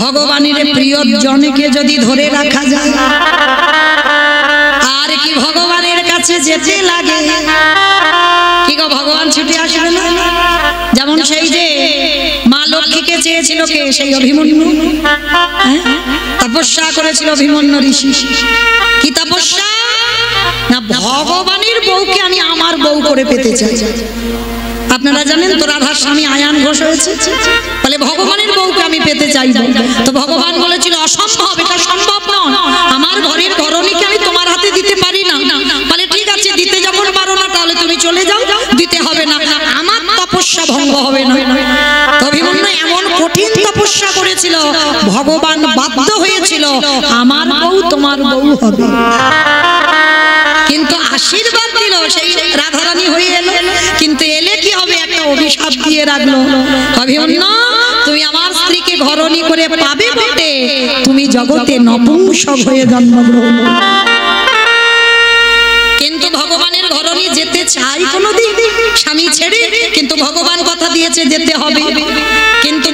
ভগবানের প্রিয় জনকে যদি ধরে রাখা যায় আর কি ভগবানের কাছে যেতে লাগে কি গো ভগবান ছুটে আসবে না? যেমন সেই যে মা লক্ষ্মীকে চেয়েছিল কে? সেই অভিমন্যু। তপস্যা করেছিল অভিমন্যু ঋষি। কি তপস্যা? না ভগবানের বউকে আমি আমার বউ করে পেতে চাই। আপনারা জানেন তো রাধার স্বামী আয়ান ঘোষ হয়েছে, বলে ভগবানের বউকে আমি পেতে চাই। তো ভগবান বলেছিল অসম্ভব, এটা সম্ভব নয়, আমার ঘরের ঘরণীকে আমি তোমার হাতে দিতে পারি না। বলে ঠিক আছে, দিতে যখন পারো না তাহলে তুমি চলে যাও, দিতে হবে না, আমার তপস্যা ভঙ্গ হবে না। তো অভিমন্যু এমন কঠিন তপস্যা করেছিল, ভগবান বাধ্য হয়েছিল আমার বউ তোমার বউ হবে। কিন্তু আশীর্বাদ দিল, সেই রাধারানী হয়ে এলো। কিন্তু এলে কি হবে? একটা অভিশাপ দিয়ে রাখলো, অভিমন্যু তুমি আমার স্ত্রীকে ঘরণী করে পাবে বটে, তুমি জগতে নপুংসক হয়ে জন্মগ্রহণ। কিন্তু ভগবানের ঘরণী যেতে চাই কোনোদিন স্বামী ছেড়ে, কিন্তু ভগবান কথা দিয়েছে যেতে হবে। কিন্তু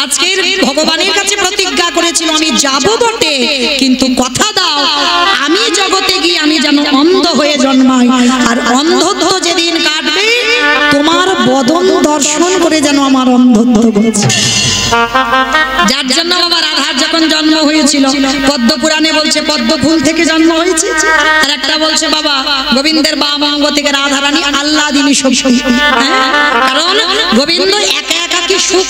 আজকের ভগবানের কাছে প্রতিজ্ঞা করেছিল আমি যাব বটে, কিন্তু কথা দাও আমি জগতে গিয়ে আমি যেন অন্ধ হয়ে জন্মাই, আর অন্ধত্ব যেদিন কাটবে তোমার বদন দর্শন করে যেন আমার অন্ধত্ব ঘটে। যার জন্য বাবা রাধার যখন জন্ম হয়েছিল পদ্ম পুরাণে বলছে পদ্ম ফুল থেকে জন্ম হয়েছে, আর একটা বলছে বাবা গোবিন্দের বাম অঙ্গ থেকে রাধারানী আহ্লাদিনী শক্তি। কারণ গোবিন্দ একা একা কি সুখ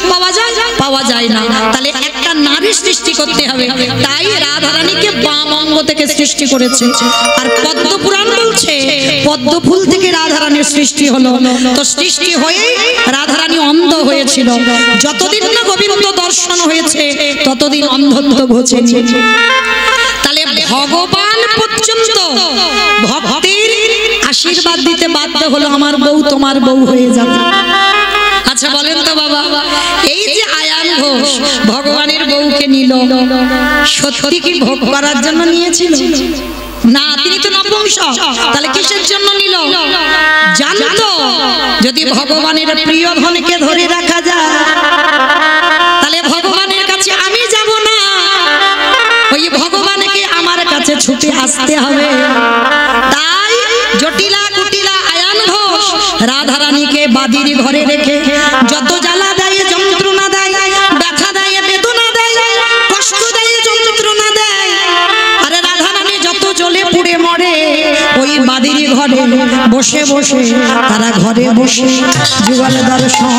পাওয়া যায় না, তাহলে একটা নারী সৃষ্টি করতে হবে, তাই রাধারানীকে বাম অঙ্গ থেকে সৃষ্টি করেছে। আর পদ্ম পুরাণ বলছে পদ্ম ফুল থেকে রাধারানীর সৃষ্টি হলো। তো সৃষ্টি হয়ে রাধারানী অন্ধ হয়েছিল, যতদিন না গোবিন্দ দর্শন হয়েছে ততদিন অন্ধত্ব ঘটেছে। তাহলে ভগবান পর্যন্ত ভক্তের আশীর্বাদ দিতে বাধ্য হলো আমার বউ তোমার বউ হয়ে যাবে। আচ্ছা বলেন তো বাবা, এই যে আয়ান ঘোষ ভগবানের বউকে নিল, সত্যি কি ভোগ করার জন্য নিয়েছিল? না, তিনি তো নপুংসক, তাহলে কিসের জন্য নিল? জানতো যদি ভগবানের প্রিয় ধনকে ধরে রাখা যায় তাহলে ভগবানের কাছে আমি যাব না, ওই ভগবানকে আমার কাছে ছুটে আসতে হবে। তাই জটিলা কুটিলা আয়ান ঘোষ রাধারানীকে বাদির ঘরে রেখে যত জ্বালা দেয় যন্ত্রণা দেয়, ব্যথা দেয় বেদনা দেয়, কষ্ট দেয় যন্ত্রণা দেয়, আরে রাধারানী যত জ্বলে পুড়ে মরে ওই বাদির ঘরে বসে বসে তারা ঘরে বসে যুগল দর্শন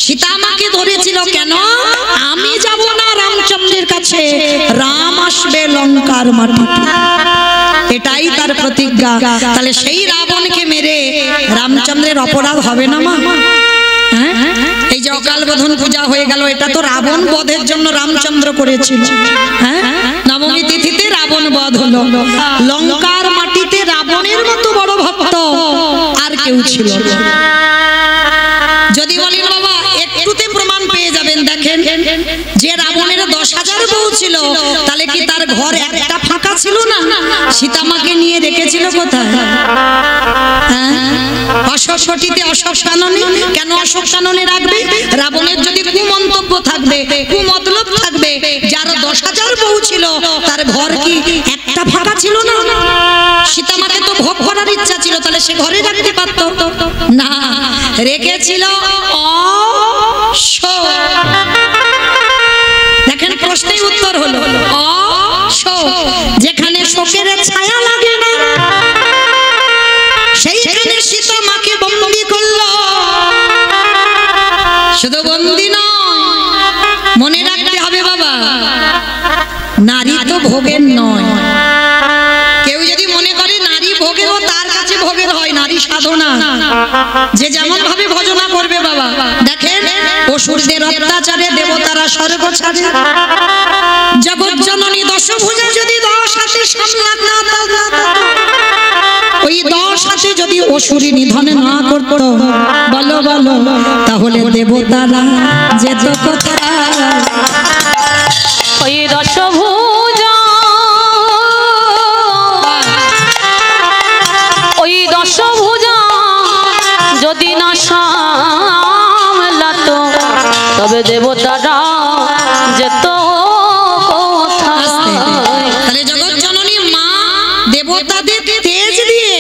সীতা মাকে ধরেছিল কেন? আমি যাব না রামচন্দ্রের কাছে, রাম আসবে লঙ্কার মাটিতে, এটাই তার প্রতিজ্ঞা। তাহলে সেই রাবণকে মেরে রামচন্দ্রের অপরাধ হবে না মা? এই যে অকাল বোধন পূজা হয়ে গেল, এটা তো রাবণ বধের জন্য রামচন্দ্র করেছিল। নবমী তিথিতে রাবণ বধ হলো, লঙ্কার মাটিতে রাবণের মতো বড় ভক্ত আর কেউ ছিল না। যদি বলেন বাবা একটুতে প্রমাণ পেয়ে যাবেন, দেখেন যে রাবণের 10,000 বউ ছিল, তাহলে কি তার ঘর একটা ফাঁকা ছিল না? সীতা মাকে নিয়ে রেখেছিল কোথায়? অশোক সটিতে অশোক কাননে। কেন অশোক কাননে রাখবে? রাবণের যদি কুমন্তব্য থাকবে, কুমতলব থাকবে, যার 10,000 বউ ছিল তার ঘর কি একটা ফাঁকা ছিল না? সীতা মাকে তো ভোগ করার ইচ্ছা ছিল, তাহলে সে ঘরে রাখতে পারতো না, রেখেছিল অশোক। দেখেন প্রশ্নের উত্তর হলো অশোক, যেখানে শোকের ছায়া লাগে না সেইখানে সীতা মাকে বন্দী করলো। শুধু বন্দী নয়, মনে রাখতে হবে বাবা নারী তো ভোগের নয়। কেউ যদি মনে করে নারী ভোগেও, তার কাছে ভোগের হয়, নারী সাধনা। যে যেমন ভাবে ভজনা করবে বাবা, দেখেন অসুরদের অত্যাচারে দেবতারা স্বর্গ ছাড়ে, জগৎ জননী দশভুজা যদি 10 হাতে সামলাত না, ওই 10 হাতে যদি অসুরী নিধন না করতো, বলো বলো, তাহলে দেবতারা যেত কোথায়? ওই দশভুজা, ওই দশভুজা যদি না সামলাতো তবে দেবতারা যেত কোথায়? তাহলে জগৎ জননী মা দেবতাদের তেজ দিয়ে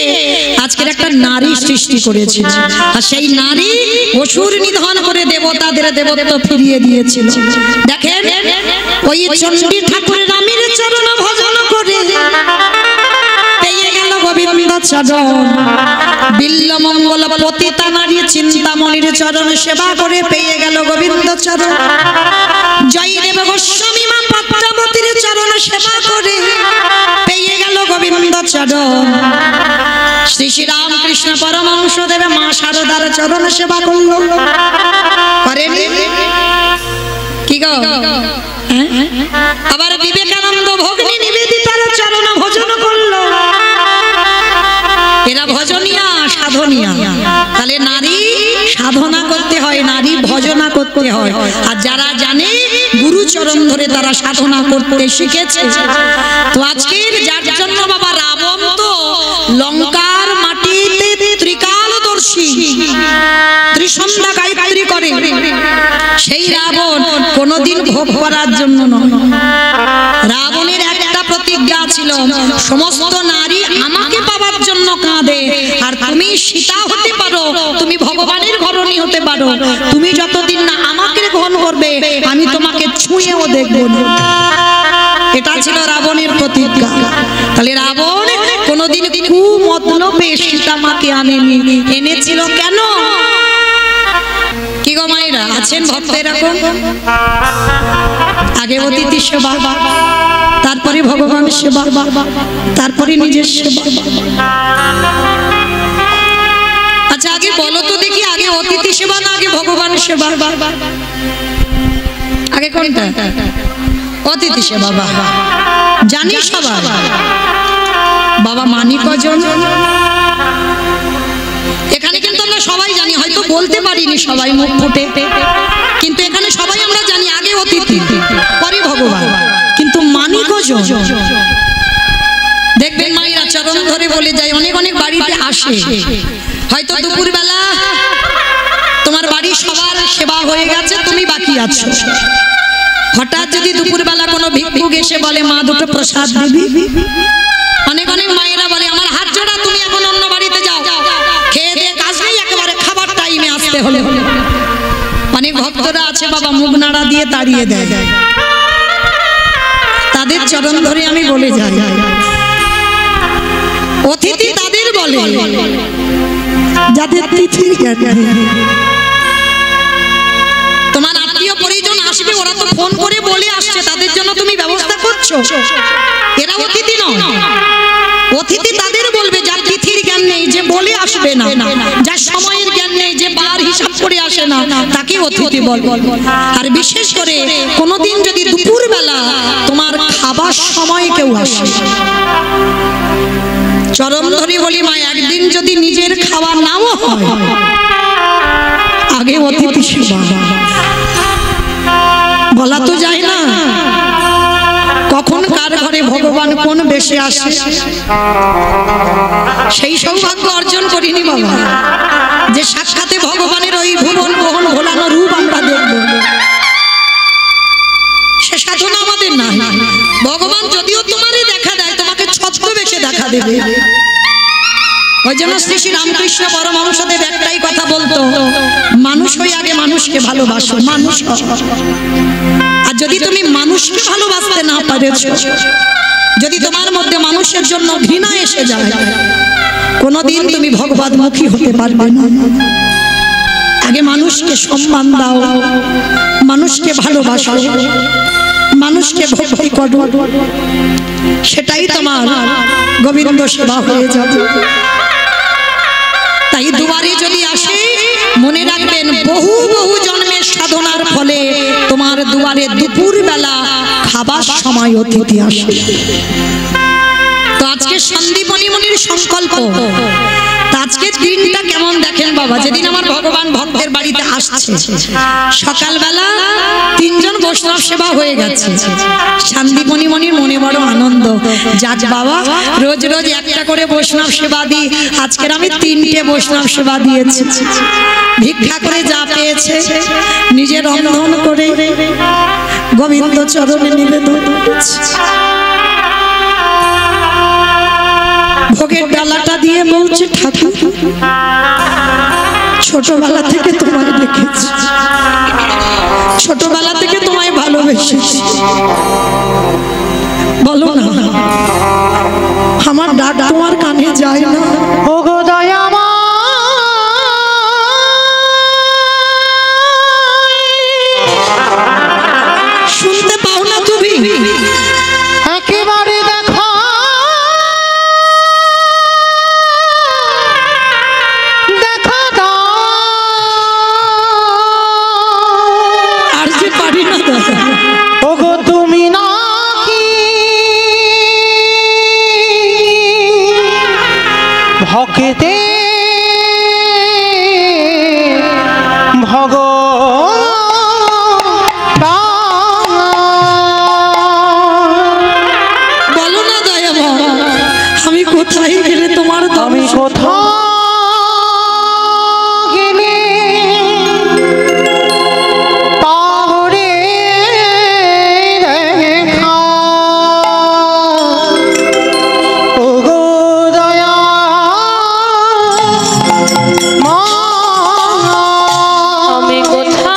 আজকের একটা নারী সৃষ্টি করেছিল, আর সেই নারী অসুর নিধন করে দেবতাদের দেবত্ব ফিরিয়ে দিয়েছিল। দেখেন ওই চণ্ডী ঠাকুরের রামের চরণ ভজন করে পেয়ে গেল গোবিন্দ চরণ, বিল্ল মঙ্গল পতিতা নারী চিন্তামণির চরণ সেবা করে পেয়ে গেল গোবিন্দ চরণ, জয়দেব গোস্বামী মা পদ্মাবতীর চরণ সেবা করে পেয়ে গেল গোবিন্দ চরণ, শ্রী শ্রী রামকৃষ্ণ পরমহংস দেব মা শারদার চরণ সেবা করল, করেন কি গো? আবার বিবেকানন্দ ভগ্নী নিবেদিতার চরণ ভজন করল। এরা ভজনিয়া সাধনিয়া। তাহলে নারী সাধনা করতে হয়, নারী ভজনা করতে হয়, আর যারা জানে গুরুচরণ ধরে তারা সাধনা করতে শিখেছে। তো আজকের যার জন্য বাবা রাবণ তো লঙ্কার মাটিতে ত্রিকালদর্শী ত্রিসন্ধ্যা গায়ত্রী করে, সেই রাবণ কোনদিন ভোগ করার জন্য নয়। রাবণের একটা প্রতিজ্ঞা ছিল, সমস্ত নারী আমাকে পাওয়ার জন্য কাঁদে, আর তুমি সীতা হতে পারো, তুমি ভগবানের ঘরণী হতে পারো, তুমি যতদিন না আমাকে গ্রহণ করবে আমি তোমাকে ছুঁয়েও দেখবো না। এটা ছিল রাবণের প্রতিজ্ঞা। তাহলে রাবণ কোনদিন কুমতলবে সীতা মাকে আনেনি, এনেছিল কেন? কি গো মায়েরা আছেন ভক্ত এরকম? আগে অতিথি সেবা, তারপরে ভগবান সেবা, তারপরে নিজের সেবা। আচ্ছা আগে বলো তো দেখি, আগে অতিথি সেবা না আগে ভগবান সেবা? আগে কোনটা? অতিথি সেবা। বাবা জানি সবাই, বাবা মানি কজন? এখানে কিন্তু আমরা সবাই জানি, হয়তো বলতে পারিনি সবাই মুখ ফুটে, কিন্তু এখানে সবাই আমরা জানি আগে অতিথি পরে ভগবান, কিন্তু মানি কজন? দেখবেন মায়েরা চরণ ধরে বলে যায়, অনেক অনেক বাড়িতে আসে, হয়তো দুপুর বেলা তোমার বাড়ি সবার সেবা হয়ে গেছে, তুমি বাকি আছো, হঠাৎ যদি দুপুর বেলা কোনো ভিক্ষুক এসে বলে মা দুটো প্রসাদ দিবি, অনেক অনেক মায়েরা বলে আমার হাত জোড়া, তুমি এখন অন্য বাড়িতে যাও, খেয়ে দিয়ে কাজ নেই, একেবারে খাবার টাইমে আসতে হলে। অনেক ভক্তরা আছে বাবা মুখ নাড়া দিয়ে তাড়িয়ে দেয়, তাদের চরণ ধরে আমি বলে যাই, অতিথি তাদের বলে যাদের তিথি তোমার আত্মীয় পরিজন আসবে, ওরা তো ফোন করে বলে আসছে, তাদের জন্য তুমি ব্যবস্থা করছো, এরা অতিথি নয়। অতিথি তাদের বলবে যার তিথির জ্ঞান নেই, যে বলে আসবে না, যার সময়ের জ্ঞান নেই, যে বার হিসাব করে আসে না, তাকে অতিথি বলবে। আর বিশেষ করে কোনোদিন যদি দুপুর বেলা তোমার খাবার সময় কেউ আসে, চরম ধরে বলি মা, একদিন যদি নিজের খাওয়া নাও হয়, আগে অতিথি সেবা। বলা তো যায় না কখন কার ঘরে ভগবান কোন বেশে আসে, সেই সৌভাগ্য অর্জন করিনি বাবা, যে সাক্ষাতে ভগবানের ওই ভুবন মোহন ভোলানো রূপ আমরা দেখব, সে সাধনা আমাদের না। ভগবান যদিও তোমারই দেখা দেয়, তোমাকে ছদ্মবেশে দেখা দেবে। ওই জন্য শ্রী শ্রী রামকৃষ্ণ পরমহংসদেব একটাই কথা বলতো, মানুষ হয়ে আগে মানুষকে ভালোবাসো, মানুষ। আর যদি তুমি মানুষকে ভালোবাসতে না পারেছো, যদি তোমার মধ্যে মানুষের জন্য ঘৃণা এসে যায়, কোনোদিন তুমি ভগবতমুখী হতে পারবে না। আগে মানুষকে সম্মান দাও, মানুষকে ভালোবাসো, মানুষকে ভক্তি করো, সেটাই তোমার গোবিন্দ সেবা হয়ে যাবে। তাই দুবারে যদি আসে, মনে রাখবেন বহু বহু জন্মের সাধনার ফলে তোমার দুবারে দুপুর বেলা খাবার সময় অতিথি আসে। তো আজকে সন্দীপনী মুনির সংকল্প, আজকের দিনটা কেমন দেখে দেখেন বাবা, যেদিন আমার ভগবান ভক্তের বাড়িতে আসছে সকালবেলা 3 জন বৈষ্ণব সেবা হয়ে গেছে। শান্তিমণি মনির মনে বড় আনন্দ, যাক বাবা রোজ রোজ একটা করে বৈষ্ণব সেবা দিই, আজকের আমি 3টে বৈষ্ণব সেবা দিয়েছি। ভিক্ষা করে যা পেয়েছে নিজে রন্ধন করে গোবিন্দ চরণে নিবেদন করেছে। ভোগের ডালাটা দিয়ে বলছে, ঠাকুর ছোটবেলা থেকে তোমায় দেখেছি, ছোটবেলা থেকে তোমায় ভালোবেসেছি, বলো না আমার ডাক তোমার কানে যায় না? ও গো দয়া শুনতে পাও না তুমি? একেবারে দেখো দেখা দাও, আর যে পারি না দাদা। ও গো তুমি নাকি ভক্তে বলো না দয়া বাবা, আমি কোথায় গেলে তোমার আমি কোথাও গেলে পাহরে দেখা, ও গো দয়া মা, আমি কোথায়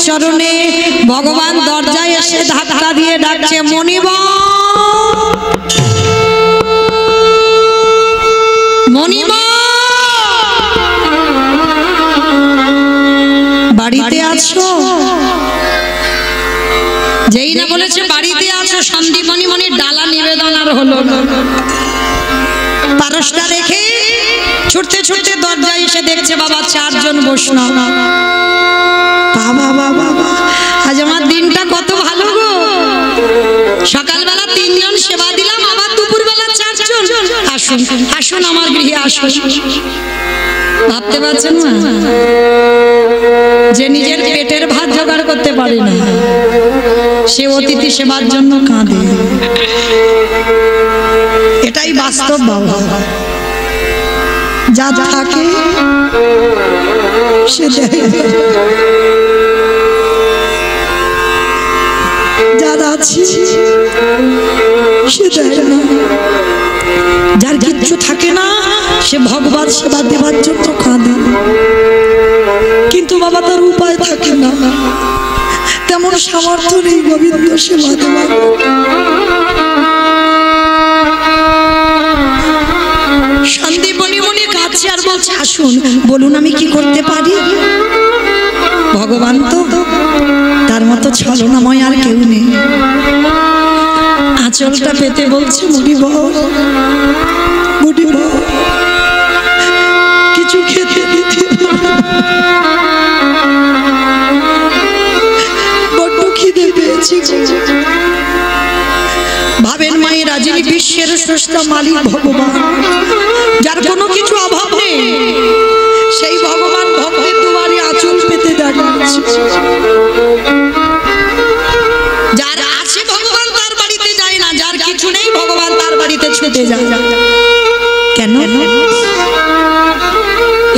চরণে ভগবান দরজায় এসে ধাক্কা দিয়ে ডাকছে, মনিবা মনিবা বাড়িতে আছো? যেই না বলেছে বাড়িতে আছো, সন্দীপনী মনির ডালা নিবেদন আর হলো না। পারসটা রেখে ছুটতে ছুটতে দরজায় এসে দেখছে বাবা 4 জন বৈষ্ণব। বাবা বাবা আজ আমার দিনটা কত ভালো গো, সকালবেলা 3 জন সেবা দিলাম, আবার দুপুরবেলা 4 জন। আসুন আসুন আমার গৃহে আসুন। ভাবতে পারছেন না, যে নিজের পেটের ভাত জোগাড় করতে পারে না সে অতিথি সেবার জন্য কাঁদে। এটাই বাস্তব বাবা, যা থাকে সে দেয়, যার আছে সে দেয় না, যার কিচ্ছু থাকে না সে ভগবান সেবা দেওয়ার জন্য কাঁদে। কিন্তু বাবা তার উপায় থাকে না, তেমন সামর্থ্য নেই গোবিন্দ সেবা দেওয়ার। সন্দীপ মণি কাছে আর বলছে, আসুন বলুন আমি কি করতে পারি। ভগবান তো তার মতো ছলনাময় আর কেউ নেই। আঁচলটা পেতে বলছে, মুড়িব মুড়িব কিছু খেতে দিতে, বড্ড খিদে পেয়েছি। ভাবেন মায়েরা, যিনি বিশ্বের স্রষ্টা মালিক ভগবান, যার কোনো কিছু অভাব নেই, সেই ভগবান ভক্তের দুয়ারে আঁচল পেতে দাঁড়িয়েছে। যার আছে ভগবান তার বাড়িতে যায় না, যার কিছু নেই ভগবান তার বাড়িতে ছুটে যায়। কেন?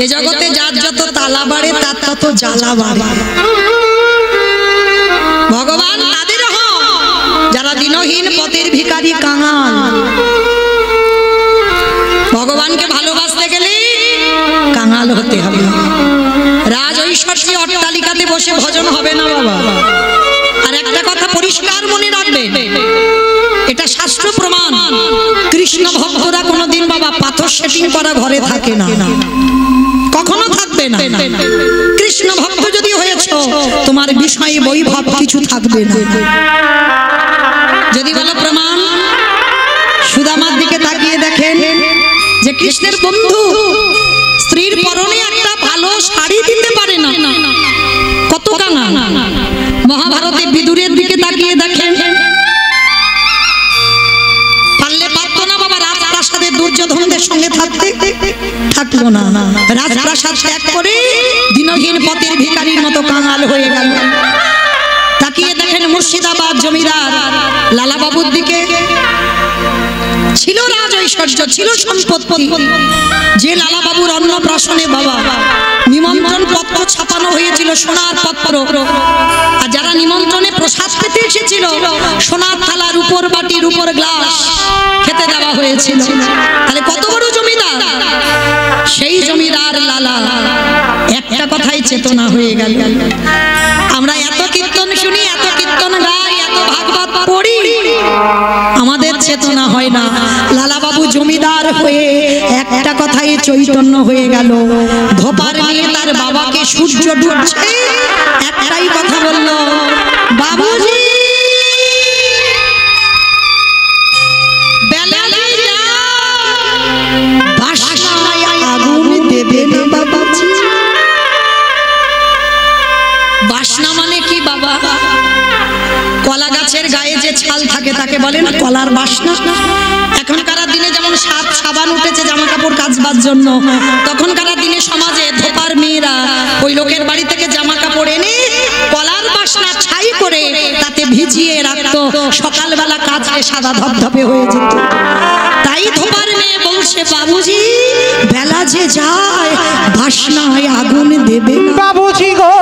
এ জগতে যার যত তালা বাড়ে তার তত জ্বালা বাড়ে। ভগবান তাদের যারা দিনহীন পথের ভিখারি কাঙাল। ভগবানকে ভালোবাসতে গেলে কাঙাল হতে হবে। রাজ ঐশ্বর্যে অট্টালিকাতে বসে ভজন হবে না বাবা। আর একটা কথা পরিষ্কার মনে রাখবে, এটা শাস্ত্র প্রমাণ, কৃষ্ণ ভক্তরা কোনোদিন বাবা পাথর সেটিং করা ঘরে থাকে না, কখনো থাকবে না। কৃষ্ণ ভক্ত যদি হয়েছ, তোমার বিষয়ে বৈভব কিছু থাকবে না। যদি বলো প্রমাণ, সুদামার দিকে তাকিয়ে দেখেন যে কৃষ্ণের বন্ধু স্ত্রীর পরনে একটা ভালো শাড়ি দিতে পারে না, কত কাঙাল। মহাভারতে বিদুরের দিকে তাকিয়ে দেখেন, পারলে পারত না বাবা রাজপ্রাসাদে দুর্যোধনদের সঙ্গে থাকতে, থাকলো না। রাজপ্রাসাদ ত্যাগ করে দিনহীন পথের ভিখারির মতো কাঙাল হয়ে গেল। তাকিয়ে দেখেন মুর্শিদাবাদ জমিদার লালাবাবুর দিকে, ছিল রাজ ঐশ্বর্য, ছিল সম্পত্তি। যে লালাবাবুর অন্নপ্রাশনে বাবা নিমন্ত্রণ পত্র ছাপানো হয়েছিল, সোনার পত্র, আর যারা নিমন্ত্রণে প্রসাদ পেতে এসেছিল, সোনার থালার উপর বাটির উপর গ্লাস খেতে দেওয়া হয়েছিল। তাহলে কত বড় জমিদার! সেই জমিদার লালা একটা কথাই চেতনা হয়ে গেল। আমরা এত কীর্তন শুনি, এত কীর্তন গাই, এত ভাগবত পড়ি, আমাদের চেতনা হয় না। লালাবাবু জমিদার হয়ে একটা কথাই চৈতন্য হয়ে গেল। ধোপার নিয়ে তার বাবাকে সূর্য ডুবছে, একটাই কথা বলল, বাবুজি বাসনায় আগুন দেবে না বাবাজি। বাসনা মানে কি বাবা? কলা গাছের গায়ে যে ছাল থাকে তাকে বলে না কলার বাসনা। এখনকার দিনে যেমন সাবান উঠেছে জামা কাপড় কাচবার জন্য, তখনকার দিনে সমাজে ধোপার মেয়েরা ওই লোকের বাড়ি থেকে জামা কাপড় এনে কলার বাসনা ছাই করে তাতে ভিজিয়ে রাখতো, সকালবেলা কাচলে সাদা ধবধবে হয়ে যেত। তাই ধোপার মেয়ে বলছে, বাবুজি বেলা যে যায় বাসনায় আগুন দেবে না। বাবুজি গো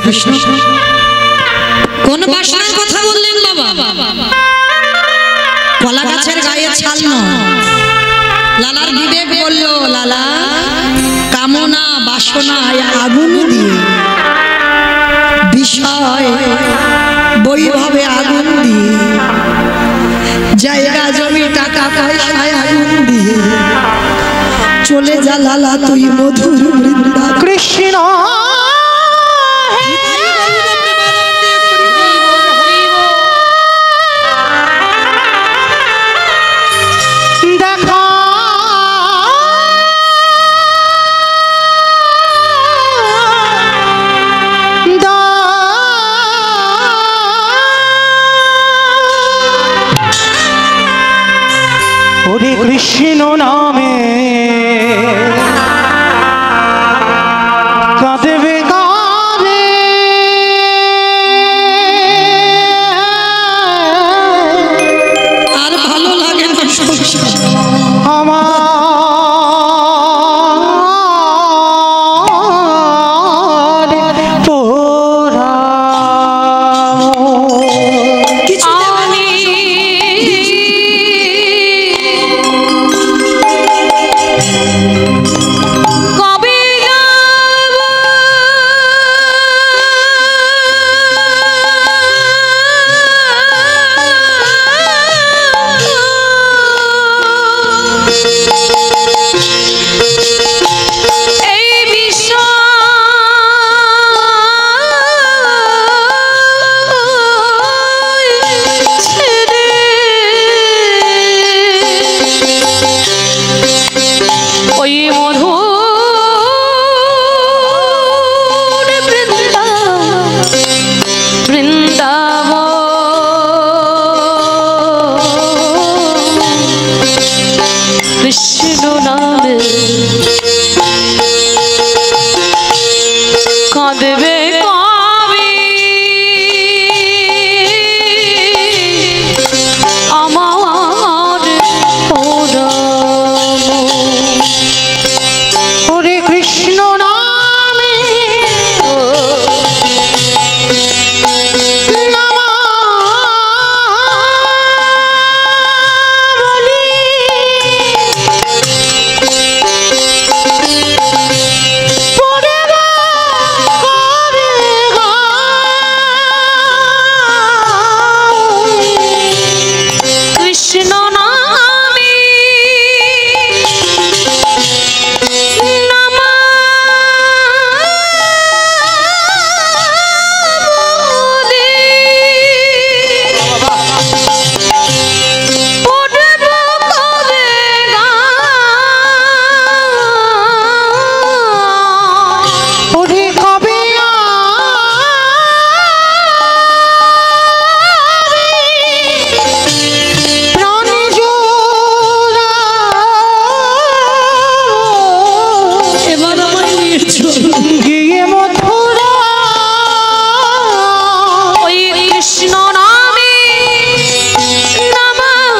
কৃষ্ণ কোন বাসনার কথা বললেন বাবা? কলা গাছের গায়ে ছাল নয়। লালার বিবেক বলল, লালা কামনা বাসনায় আগুন দিয়ে, বিষয় বৈভবে আগুন দিয়ে, জায়গা জমি টাকা পয়সায় আগুন দিয়ে চলে যা লালা তুই মধুর বৃন্দাবন। কৃষ্ণ দেখা ওরে কৃষ্ণ নামে কাঁদবে কারে আর ভালো লাগে না সংসার। আমার পোড়া কিছু দেবে না। কবে যাব এই বিষয় ছেড়ে ওই মধুর বৃন্দাবন কৃষ্ণ নামে কাঁদবে কবি আমার পরম ওরে কৃষ্ণ নামে নামাবলি পড়ে রে করে কৃষ্ণ নামে নামাবলি পড়ব কবে গান ওরে কবে প্রাণ জোড়া এবার আমায় নিয়ে চলো। গিয়ে মথুরা ওই কৃষ্ণ নামে নামাবলি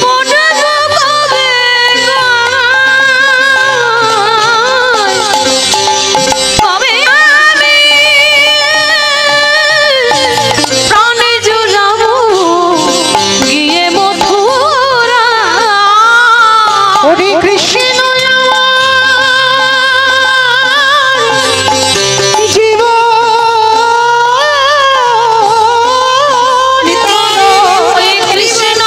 পড়ব কবে গান কবে আমি প্রাণে জুড়াবো গিয়ে মথুরা ওরে কৃষ্ণ জীব ওই কৃষ্ণ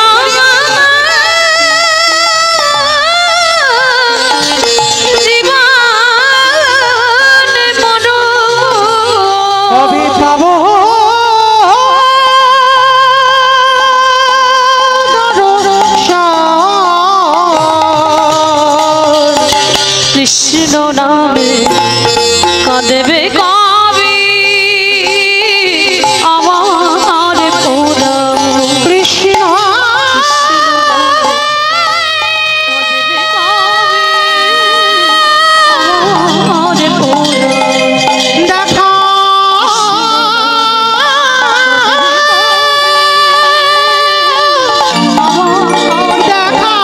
জীবন মন কবে পাবো কৃষ্ণ নামে কাঁদবে কবি আমার পরম কৃষ্ণ কাঁদবে কবি আমার পরম দেখা দেখা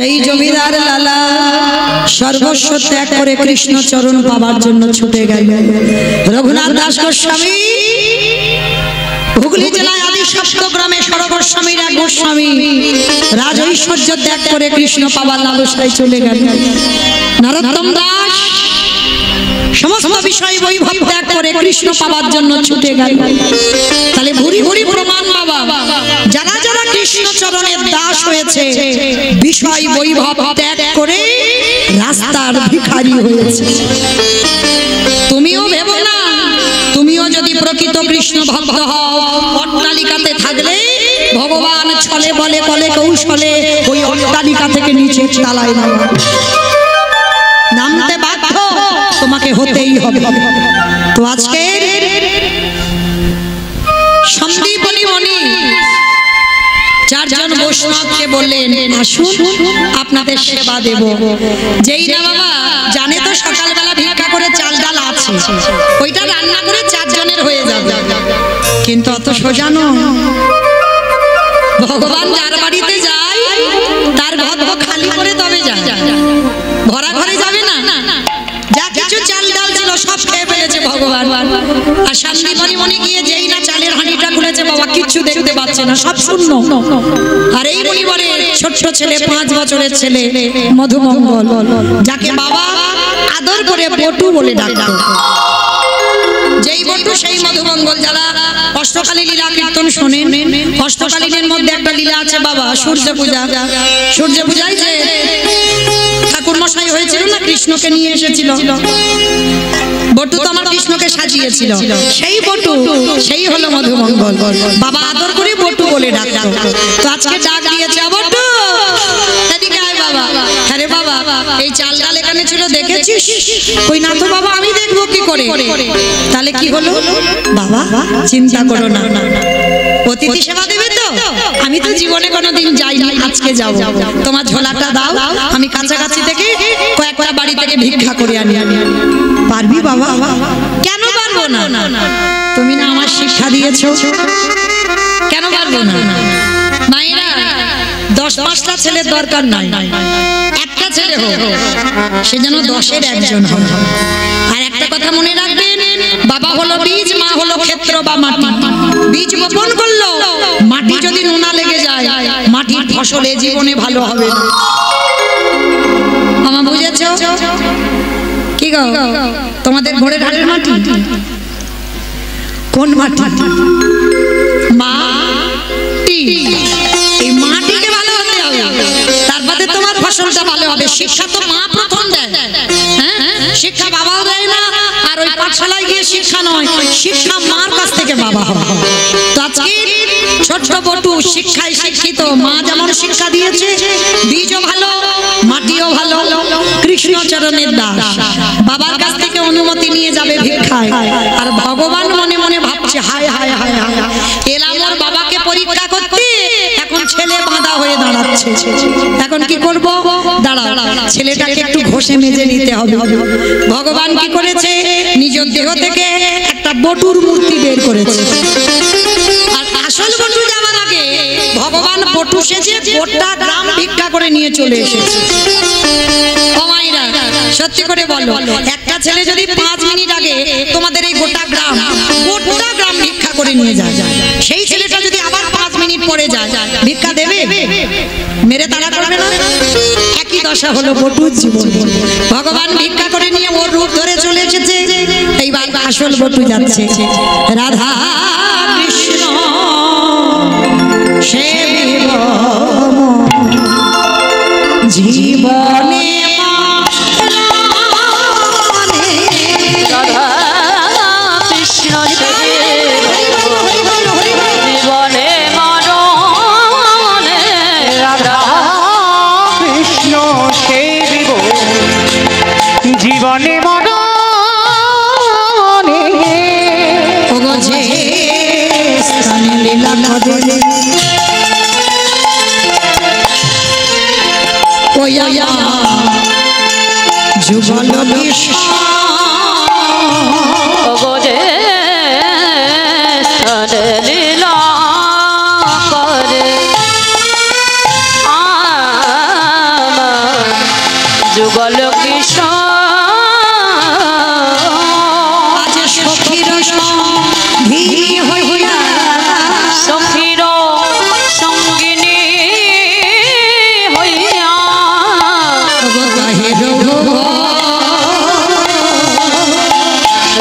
এই জমিদার লালা সর্বস্ব ত্যাগ করে কৃষ্ণ চরণ পাবার জন্য ছুটে গেল। রঘুনাথ দাস গোস্বামী হুগলি জেলায় আদি সপ্তগ্রামে সরগোস্বামীর এক গোস্বামী রাজ ঐশ্বর্য ত্যাগ করে কৃষ্ণ পাবার লালসায় চলে গেল। নরোত্তম দাস সমস্ত বিষয় বৈভব ত্যাগ করে কৃষ্ণ পাবার জন্য ছুটে গেল। তাহলে ভুরি ভুরি প্রমাণ বাবা, যারা যারা কৃষ্ণ চরণের দাস হয়েছে বিষয় বৈভব ত্যাগ করে রাস্তার ভিখারি হয়েছে। তুমিও ভেবো না, তুমিও যদি প্রকৃত কৃষ্ণ ভক্ত হও, অট্টালিকাতে থাকলে ভগবান ছলে বলে কলে কৌশলে ওই অট্টালিকা থেকে নিচে তালায় নামতে বাধ্য, তোমাকে হতেই হবে। তো আজকে সন্দীপনী মণি চারজন বৈষ্ণবকে বললেন আসুন আপনাদের সেবা দেব। যেই না বাবা জানে তো সকালবেলা ভিক্ষা করে চাল ডাল আছে, ওইটা রান্না করে চারজনের হয়ে যাবে, কিন্তু অত সোজা নয়। ভগবান যার বাড়িতে যায় তার ঘর খালি করে তবে যায়, ভরা ঘরে যাবে না। যা কিছু চাল ডাল ছিল সব খেয়ে ফেলেছে ভগবান। আর সন্দীপনী মণি গিয়ে যেই না চালের হাঁড়িটা খুলেছে বাবা কিচ্ছু দেখতে পাচ্ছে না, সব শূন্য। আর এই মণিবরের ছোট্ট ছেলে 5 বছরের ছেলে মধুমঙ্গল, যাকে বাবা আদর করে বটু বলে ডাকতো, যেই বটু সেই মধুমঙ্গল। যারা অষ্টকালী লীলা কীর্তন শোনেন, অষ্টকালীনের মধ্যে একটা লীলা আছে বাবা, সূর্য পূজা। সূর্য পূজায় যে ঠাকুর মশাই হয়েছিল না, কৃষ্ণকে নিয়ে এসেছিল, বটু তো আমার কৃষ্ণকে সাজিয়েছিল, সেই বটু সেই হলো মধুমঙ্গল। বাবা আদর করে বটু বলে ডাকতো। তো আজকে ডাক দিয়েছে বটু, এদিকে আয় বাবা। আরে বাবা এই চাল ডাল এখানে ছিল দেখেছিস? কই না তো বাবা, আমি দেখবো কি করে। তাহলে কি হলো বাবা? চিন্তা করো না, অতিথি সেবা দেবে তো? আমি তো জীবনে কোনোদিন যাইনি, আজকে যাব। তোমার ঝোলাটা দাও, আমি কাছাকাছি থেকে কয়েকটা বাড়ি থেকে ভিক্ষা করে আনি। পারবি বাবা? কেন পারবো না? তুমি না আমার শিক্ষা দিয়েছো, কেন পারবো না? মায়েরা 10-5টা ছেলের দরকার নাই, একটা ছেলে হোক, সে যেন 10-এর একজন হয়। আর একটা কথা মনে রাখবেন, বাবা হলো বীজ, মা হলো ক্ষেত্র বা মাটি। বীজ বপন করলো, মাটি যদি নোনা লেগে যায় মাটির ফসলে জীবনে ভালো হবে না। মামা বুঝেছো কি গো? তোমাদের ঘরের হাড়ের মাটি কোন মাটি? মাটি। এই মাটিকে ভালো হতে হবে, তারপরে তোমার ফসলটা ভালো হবে। শিক্ষা তো মা প্রথম দেয়, হ্যাঁ শিক্ষা বাবাও দেয় না। আর ওই পাঠশালায় গিয়ে শিক্ষা নয়, শিক্ষা মার কাছ থেকে বাবা হবে। তো আজকে ছোট্ট বটু শিক্ষায় শিক্ষিত, মা যেমন শিক্ষা দিয়েছে, বীজও ভালো মাটিও ভালো, কৃষ্ণ চরণের দাস। বাবার কাছ থেকে অনুমতি নিয়ে যাবে ভিক্ষায়, আর ভগবান মনে মনে ভাবছে হায় হায় হায় হায়, এলাম ওর বাবাকে পরীক্ষা করতে, এখন ছেলে বাঁধা হয়ে দাঁড়াচ্ছে। এখন কি করব? দাঁড়াও, ছেলেটাকে একটু ঘষে মেজে নিতে হবে। ভগবান কি করেছে? নিজ দেহ থেকে একটা বটুর মূর্তি বের করেছে। আর আসল বটু যাওয়ার আগে ভগবান বটু সেজে গোটা গ্রাম ভিক্ষা করে নিয়ে চলে এসেছে। ও মাইরা সত্যি করে বলো, একটা ছেলে যদি 5 মিনিট আগে তোমাদের এই গোটা গ্রাম ভিক্ষা করে নিয়ে যায়, সেই ছেলেটা যদি আবার 5 মিনিট পরে যায়, ভিক্ষা দেবে? মেরে তাড়া করবে না? একই দশা হলো বটুর জীবন। ভগবান ভিক্ষা করে নিয়ে ওর রূপ ধরে চলে এসেছে, এইবার আসল বটু যাচ্ছে। রাধা কৃষ্ণ সেবিব জীবনে জীবনে মরণে ওগো যে স্থানে লীলা করে ওয়া যুগল বিশ্ব ওগো যে স্থানে লীলা করে আমার যুগল কিশোর আজ সখীর ভিড় হইয়া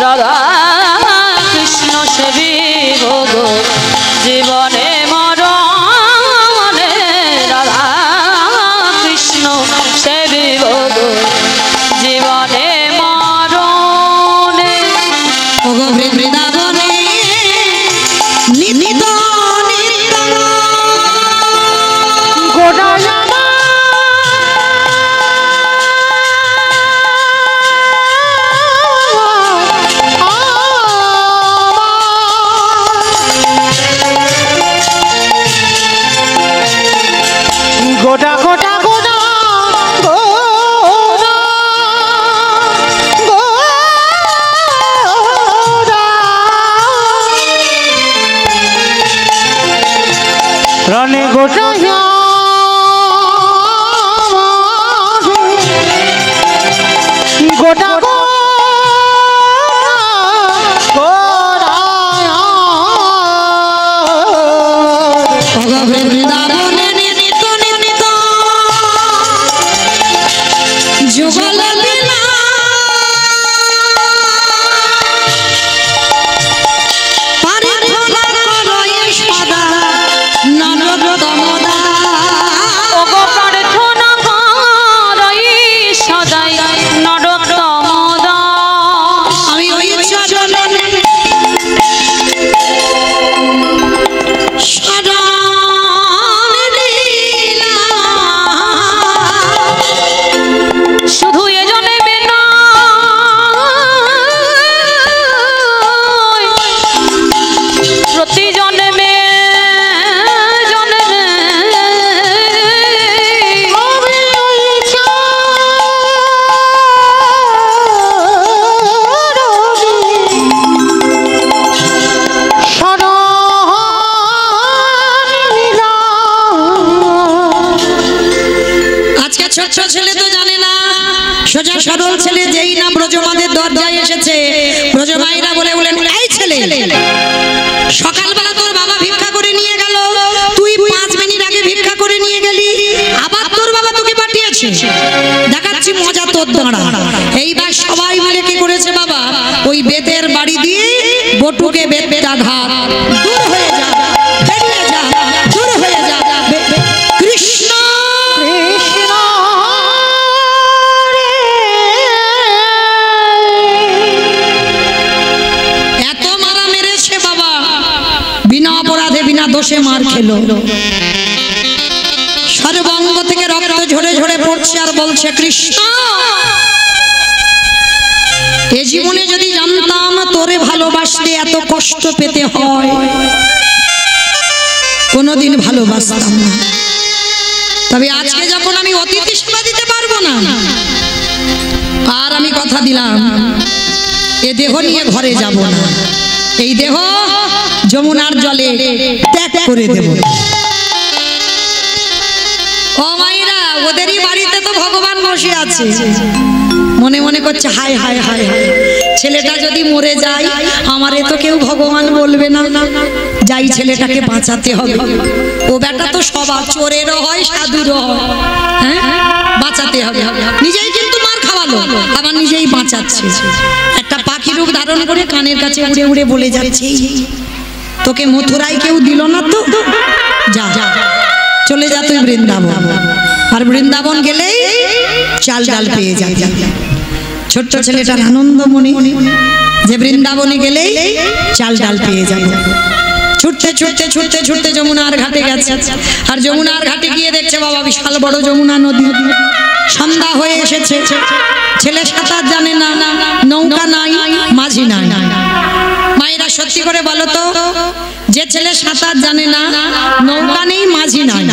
রাধা কৃষ্ণ সেবিব গো জীবনে মরণে রাধা কৃষ্ণ সেবিব গো জীবনে মরণে ওগো বৃন্দাবনে নিত্য নিত্য গোড়ায়ামা গোটা গোটা গোটা গোটা গোটা রনে গোটা গোটা ওগো বৃন্দাবনে নিত্য নিত্য যুগল লীলা পারিধনা করয়ে সদা নরোত্তম দাস। ওগো প্রার্থনা করই সদাই নরোত্তম দাস আমি ওই চরণে শরণ লীলা শুধু এজনে বিনা প্রতি জন্মে জন্মে আজকে ছোট্ট ছেলে তো জানে না, সোজা সরল ছেলে যেই না ব্রজমাদের দরজায় এসেছে, ব্রজমাইরা বলে বলেন, এই ছেলে সকালবেলা তোর বাবা ভিক্ষা করে নিয়ে গেল, তুই 5 মিনিট আগে ভিক্ষা করে নিয়ে গেলি, আবার তোর বাবা তোকে পাঠিয়েছে, দেখাচ্ছি মজা তোর দ্বারা। এইবার সবাই মিলে কি করেছে বাবা, ওই বেতের বাড়ি দিয়ে বটুকে বেতটা ঘাত, দূর হয়ে যা, বেরিয়ে যা, দূর হয়ে যা, কৃষ্ণ এত মারা মেরেছে বাবা, বিনা অপরাধে বিনা দোষে মার খেলো, সর্বাঙ্গ থেকে রক্ত ঝরে ঝরে পড়ছে আর বলছে কৃষ্ণ, এ জীবনে যদি জানতাম তোরে ভালোবাসতে এত কষ্ট পেতে হয়, কোনোদিন ভালোবাসতাম না। তবে আজকে যখন আমি অতিথি সেবা দিতে পারবো না, আর আমি কথা দিলাম এ দেহ নিয়ে ঘরে যাব না, এই দেহ যমুনার জলে ত্যাগ করে দেব। ও মাইরা, ওদেরই বাড়িতে তো ভগবান বসে আছে, মনে মনে করছে হায় হায় হায় হায়, ছেলেটা যদি মরে যায় আমারে তো কেউ ভগবান বলবে না, যাই ছেলেটাকে বাঁচাতে হবে, ও বেটা তো সবার চোরেরও হয় সাধুরও হয়, হ্যাঁ বাঁচাতে হবে, নিজেই কিন্তু মার খাওয়ালো আবার নিজেই বাঁচাচ্ছে, একটা পাখি রূপ ধারণ করে কানের কাছে উড়ে উড়ে বলে যাচ্ছে, তোকে মথুরায় কেউ দিল না তো, যা চলে যা তুই বৃন্দাবন, আর বৃন্দাবন গেলেই চাল ডাল পেয়ে যাবে। ছোট্ট ছেলেটার আনন্দ মনে যে বৃন্দাবনে গেলেই চাল ডাল পেয়ে যাবে, ছুটতে ছুটতে ছুটতে ছুটতে যমুনার ঘাটে গেছে, আর যমুনার ঘাটে গিয়ে দেখছে বাবা বিশাল বড় যমুনা নদী, সন্ধ্যা হয়ে এসেছে, ছেলে সাঁতার জানে না, নৌকা নাই, মাঝি নাই। মায়েরা সত্যি করে বলো তো, যে ছেলে সাঁতার জানে না, নৌকা নেই, মাঝি নাই,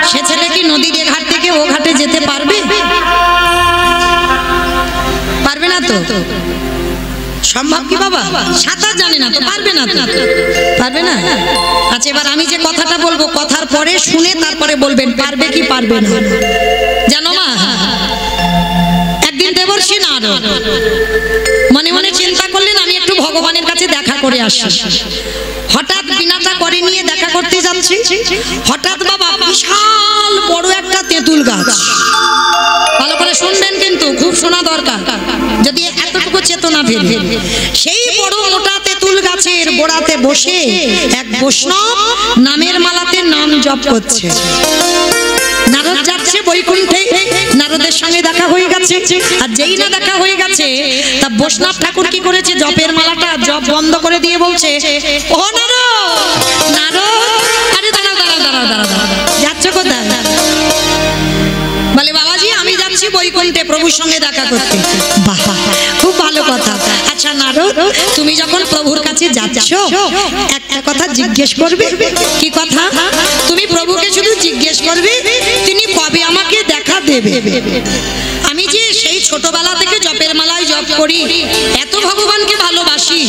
সে ছেলে কি নদীর এ ঘাট থেকে ও ঘাটে যেতে পারবে? পারবে না তো, সম্ভব কি বাবা? সাঁতার জানে না তো পারবে না, তো পারবে না। আচ্ছা এবার আমি যে কথাটা বলবো, কথার পরে শুনে তারপরে বলবেন পারবে কি পারবে না। জানো মা, একদিন দেবর্ষী নারদ মনে মনে চিন্তা করলেন আমি একটু ভগবানের কাছে দেখা করে আসি, হঠাৎ বিনাটা করে নিয়ে দেখা করতে যাচ্ছি, হঠাৎ বাবা বিশাল বড় একটা তেঁতুল গাছ, ভালো করে শুনবেন কিন্তু খুব শোনা দরকার, যদি এতটুকু চেতনা ফেলে সেই বড় মোটা তেঁতুল গাছের গোড়াতে বসে এক বৈষ্ণব নামের মালাতে নাম জপ করছে। নারদ যাচ্ছে বৈকুণ্ঠে, নারদের সঙ্গে দেখা হয়ে গেছে। আর যেই না দেখা হয়ে গেছে, তা বৈষ্ণব ঠাকুর কি করেছে, জপের মালাটা জপ বন্ধ করে দিয়ে বলছে, ও নারদ, নারদ, আরে দাঁড়াও দাঁড়াও দাঁড়াও দাঁড়াও দাঁড়াও, যাচ্ছ কোথায়? বলে বাবাজি আমি যাচ্ছি বৈকুণ্ঠে প্রভুর সঙ্গে দেখা করতে। বাহ, খুব ভালো কথা। আচ্ছা নারদ, তুমি যখন প্রভুর কাছে যাচ্ছ একটা কথা জিজ্ঞেস করবে। কি কথা? তুমি প্রভুকে শুধু জিজ্ঞেস করবে তিনি কবে আমাকে দেখা দেবে। আমি যে সেই ছোটবেলা থেকে জপের মালায় জপ করি, এত ভগবানকে ভালোবাসি,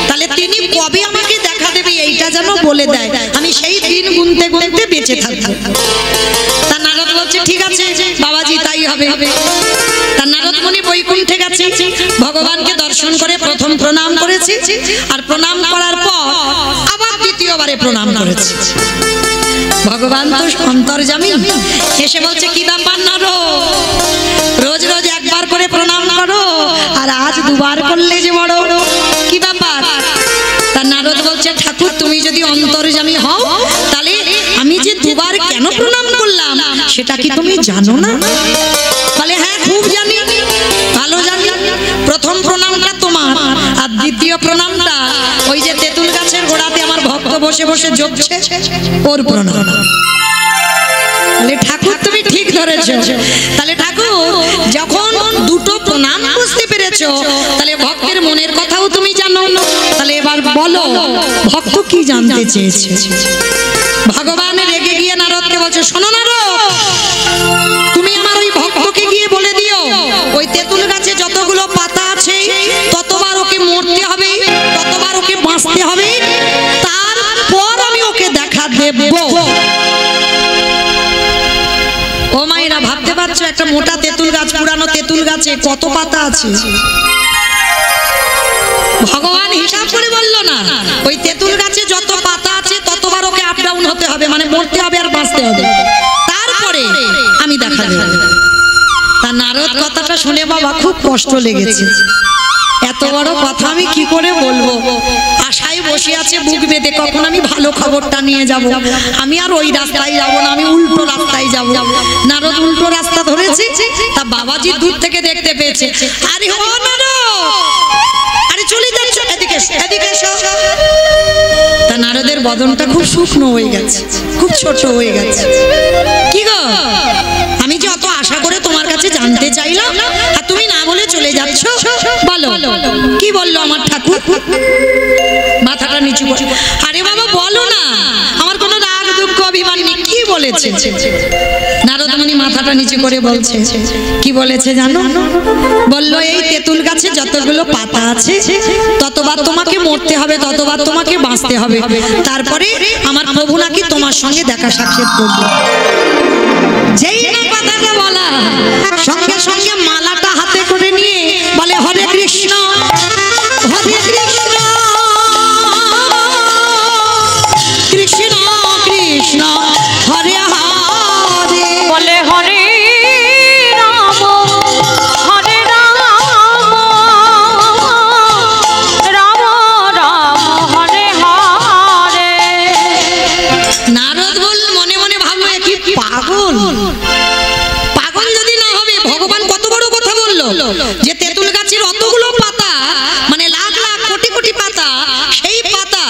তাহলে তিনি কবে আমাকে দেখা দেবে এইটা যেন বলে দেয়, আমি সেই দিন গুনতে গুনতে বেঁচে থাকবো। তা নারদ বলছে ঠিক আছে বাবাজি তাই হবে। তা নারদ মুনি বৈকুণ্ঠে গেছে, ভগবানকে দর্শন করে প্রথম প্রণাম করেছে, আর প্রণাম করার পর আবার দ্বিতীয়বারে প্রণাম করেছে। ভগবান তো অন্তর্যামী, এসে বলছে কি ব্যাপার নারদ, রোজ রোজ একবার করে প্রণাম করো আর আজ দুবার করলে যে বড়, কি ব্যাপার? তা নারদ বলছে ঠাকুর তুমি যদি অন্তর্যামী হও তাহলে আমি যে দুবার কেন প্রণাম করলাম সেটা কি তুমি জানো না? বলে হ্যাঁ খুব জানি, ভালো জানি। প্রথম প্রণামটা তোমার, আর দ্বিতীয় প্রণামটা ওই যে তেঁতুল গাছের গোড়াতে আমার ভক্ত বসে বসে জপছে ওর প্রণাম। বলে ঠাকুর তুমি ঠিক ধরেছো। তাহলে ঠাকুর যখন দুটো প্রণাম বুঝতে পেরেছো, তাহলে ভক্তের মনের কথাও তুমি জানো। তাহলে এবার বলো ভক্ত কি জানতে চেয়েছে? ভগবান রেগে গিয়ে নারদকে বলছে শোনো নারদ, তুমি আমার ওই ভক্তকে গিয়ে বলে দিও ওই তেঁতুল গাছে যতগুলো পাতা আছে ততবার ওকে মরতে হবে, ততবার ওকে বাঁচতে হবে, তারপর আমি ওকে দেখা দেব। ও মায়েরা ভাবতে পারছো একটা মোটা তেঁতুল গাছ, পুরানো তেঁতুল গাছে কত পাতা আছে? ভগবান হিসাব করে বললো না ওই তেঁতুল গাছে যত পাতা আছে ততবার ওকে আপ ডাউন হতে হবে, মানে মরতে হবে আর বাঁচতে হবে, তারপরে আমি দেখা দেব। তা নারদ কথাটা শুনে বাবা খুব কষ্ট লেগেছে। এত বড় কথা আমি কি করে বলবো? আশায় বসে আছে বুক বেঁধে কখন আমি ভালো খবরটা নিয়ে যাব। আমি আর ওই রাস্তায় যাব না, আমি উল্টো রাস্তায় যাব। নারদ উল্টো রাস্তা ধরেছে, তা বাবাজি দূর থেকে দেখতে পেয়েছে। আরে ও নারদ, আরে চলে যাচ্ছ, এদিকে এদিকে এসো। তা নারদের বদনটা খুব শুকনো হয়ে গেছে, খুব ছোট হয়ে গেছে। কি গো, আমি যে অত আশা করে তোমার কাছে জানতে চাইলাম আর তুমি না বলে চলে যাচ্ছ, বলো কি বললো আমার ঠাকুর? মাথাটা নিচু করে, আরে বাবা বলো না, আমার কোনো রাগ দুঃখ অভিমান নেই, কি বলেছে? নারদ মুনি মাথাটা নিচু করে বলছে, কি বলেছে জানো? বলল এই তেঁতুল গাছে যতগুলো পাতা আছে ততবার তোমাকে মরতে হবে, ততবার তোমাকে বাঁচতে হবে, তারপরে আমার প্রভু নাকি তোমার সঙ্গে দেখা সাক্ষাৎ করবে। যেই না কথাটা বলা, সঙ্গে সঙ্গে মালাটা হাতে করে নিয়ে বলে হরে কৃষ্ণ হরে কৃষ্ণ কৃষ্ণ কৃষ্ণ হরে হরে। বলে হরে রাম হরে রাম রাম রাম হরে হরে। নারদ বলল মনে মনে ভাবলো কি পাগল, পাগল যদি না হবে ভগবান কত বড় কথা বললো যে তেঁতুল গাছের অতগুলো পাতা, মানে লাখ লাখ কোটি কোটি পাতা, সেই পাতা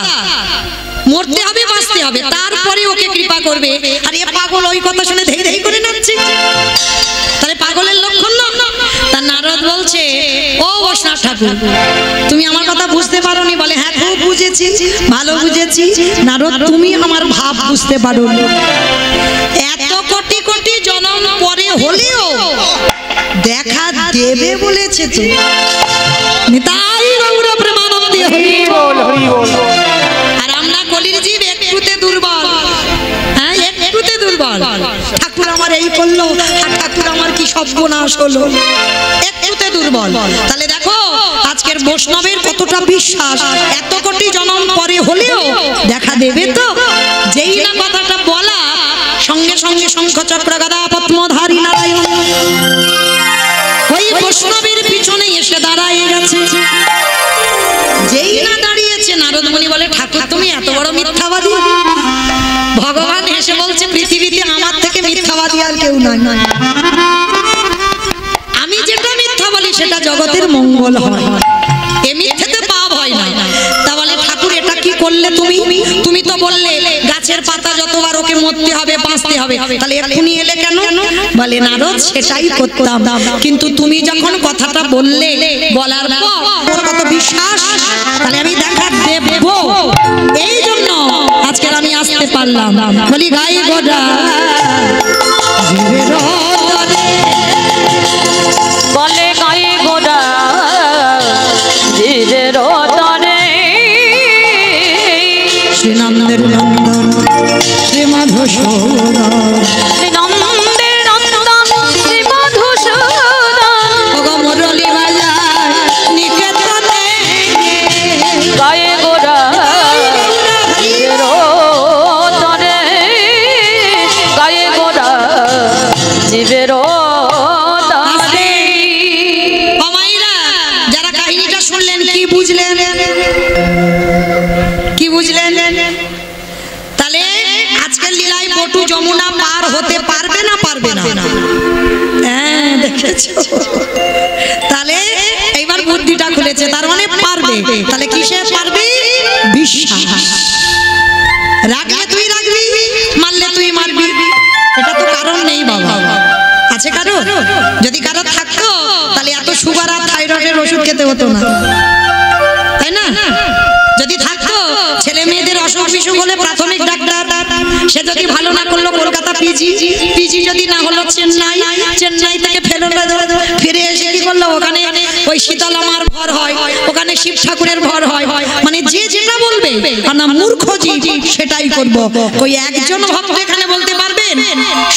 মরতে হবে বাঁচতে হবে, তারপরে ওকে কৃপা করবে। আর এ পাগল ওই কথা শুনে ধেই ধেই করে নাচছে, তাহলে পাগলের লক্ষণ না। তা নারদ বলছে ও বৈষ্ণব ঠাকুর তুমি আমার কথা বুঝতে পারোনি? বলে হ্যাঁ খুব বুঝেছি, ভালো বুঝেছি। নারদ তুমি আমার ভাব বুঝতে পারোনি, এত কোটি কোটি জন্ম পরে হলেও দেখা দেবে বলেছে তো। নিতাই গৌর প্রেমানন্দে হরি বল হরি বল। আর আমরা কলির জীব একটুতে দুর্বল, হ্যাঁ একটুতে দুর্বল। ঠাকুর আমার এই করলো, ঠাকুর আমার কি সর্বনাশ হলো, একটুতে দুর্বল। তাহলে দেখো আজকের বৈষ্ণবের কতটা বিশ্বাস, এত কোটি জন্ম পরে হলেও দেখা দেবে তো। যেই না কথাটা বলা, সঙ্গে সঙ্গে শঙ্খ চক্র গদা পদ্মধারী নারায়ণ ওই বৈষ্ণবের পিছনে এসে দাঁড়ায় গেছে। কেউ নাই। আমি যেটা মিথ্যা বলি সেটা জগতের মঙ্গল হয়, এ মিথ্যেতে পাপ হয় না। তা বলে ঠাকুর এটা কি করলে তুমি? তুমি তো বললে গাছের পাতা যতবার ওকে মরতে হবে বাঁচতে হবে, তাহলে এক্ষুনি এলে কেন? বলে নারদ সেটাই করতাম, কিন্তু তুমি যখন কথাটা বললে, বলার পর ওর কত বিশ্বাস, তাহলে আমি দেখা দেব, এই জন্য আজকের আমি আসতে পারলাম। বলি গাই গোডা জীবের তরে, বলে গায়ে গোড়া ধীরের তরে, শ্রীনন্দের নন্দন শ্রী মধুসূদন, নন্দের নন্দন শ্রী মধুসূদন, ওগো মুরলী বাজার নিকেতনে, গায়ে গোড়া ধীরের তরে, গায়ে গোড়া জীবের তরে। ও মায়েরা, যারা কাহিনীটা শুনলেন কি বুঝলেন? কি বুঝলেন? তাহলে আজকের লীলায় বটু যমুনা পার হতে পারবে না পারবে না? হ্যাঁ, দেখেছো? তাহলে এইবার বুদ্ধিটা খুলেছে, তার মানে পারবে। তাহলে কিসে পারবে? বিশ্বাস। রাগলে তুই রাগবি, মারলে তুই মারবি, এটা তো কারণ নেই বাবা। আছে কারো? যদি কারো থাকতো তাহলে এত সুগার আর থাইরয়েডের ওষুধ খেতে হতো না, তাই না? যদি থাকতো ছেলে মেয়েদের অসুখ বিসুখ হলে প্রাথমিক ডাক্তার, সে যদি ভালো না করলো কলকাতা পিজি, পিজি যদি না হলো চেন্নাই, চেন্নাই থেকে ফিরে এসে কি করলো ওখানে ওই শীতলামার ভর হয়, ওখানে শিব ঠাকুরের ভর হয়, মানে যে যেটা বলবে না মূর্খ জীব সেটাই করব। ওই একজন ভক্ত এখানে বলতে পারবেন,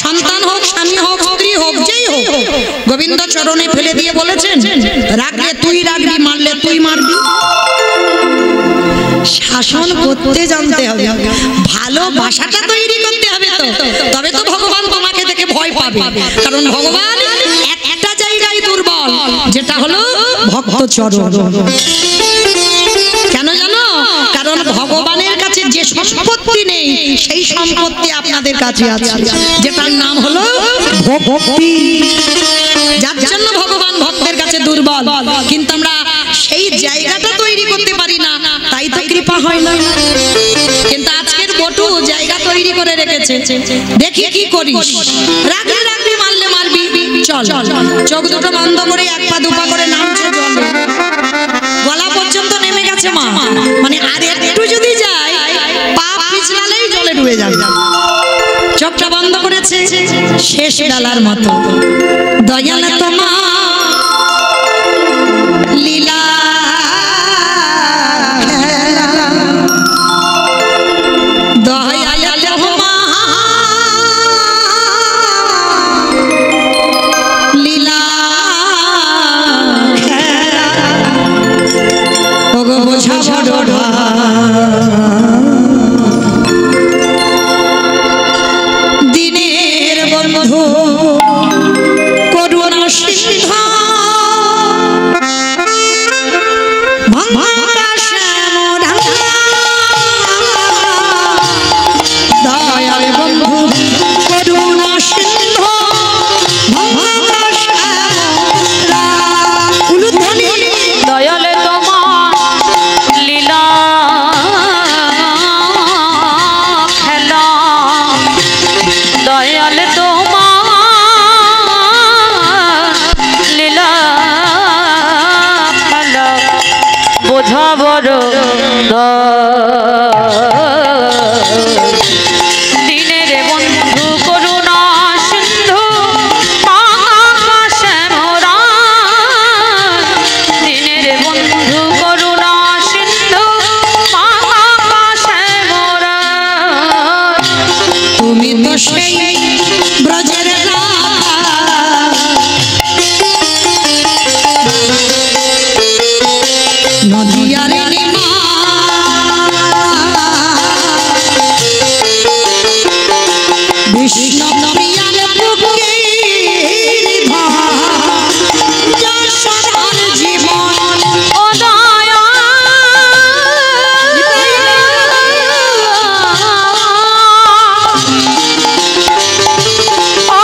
সন্তান হোক, স্বামী হোক, স্ত্রী হোক, যেই হোক, গোবিন্দ চরণে ফেলে দিয়ে বলেছেন রাগলে তুই রাগবি, মারলে তুই মারবি। শাসন করতে জানতে হবে, ভালোবাসাটা তৈরি করতে হবে, তো তবে তো ভগবান তোমাকে দেখে ভয় পাবে। কারণ ভগবান একটা জায়গায় দুর্বল, যেটা হলো ভক্ত চরণ। কেন জানো? কারণ ভগবানের কাছে যে সম্পত্তি নেই সেই সম্পত্তি আপনাদের কাছে আছে, যেটার নাম হলো ভক্তি। যার জন্য ভগবান ভক্তের কাছে দুর্বল, কিন্তু আমরা সেই জায়গাটা তৈরি করতে পারি না, তাই তো কৃপা হয় না। কিন্তু আজকের বটু জায়গা তৈরি করে রেখেছে, দেখি কি করিস। রাগলে রাগবি, মারলে মারবি, চল। চোখ দুটো বন্ধ করে এক পা দুপা করে নামছে জল, গলা পর্যন্ত নেমে গেছে মা, মানে আর একটু যদি যায় পা পিছলালেই জলে ডুবে যাবে। চোখটা বন্ধ করেছে শেষ বেলার মতো। দয়াল তোমার লীলা দিনের বন্ধু করুণা সিংহ দয়াল বন্ধু করুণা সিংহ দয়ালে তোমার লীলা খেলা, দয়ালে তোমার লীলা খেলা, বোঝা বড় দিনের বন্ধু করুণা সিন্ধু, আকাশে মোরা দিনের বন্ধু করুণা সিন্ধু, আকাশে মোরা। তুমি তো সেই ব্রজের নদিয়ার বিষ্ণু প্রিয়ার বুকে জীবন ও দয়া ও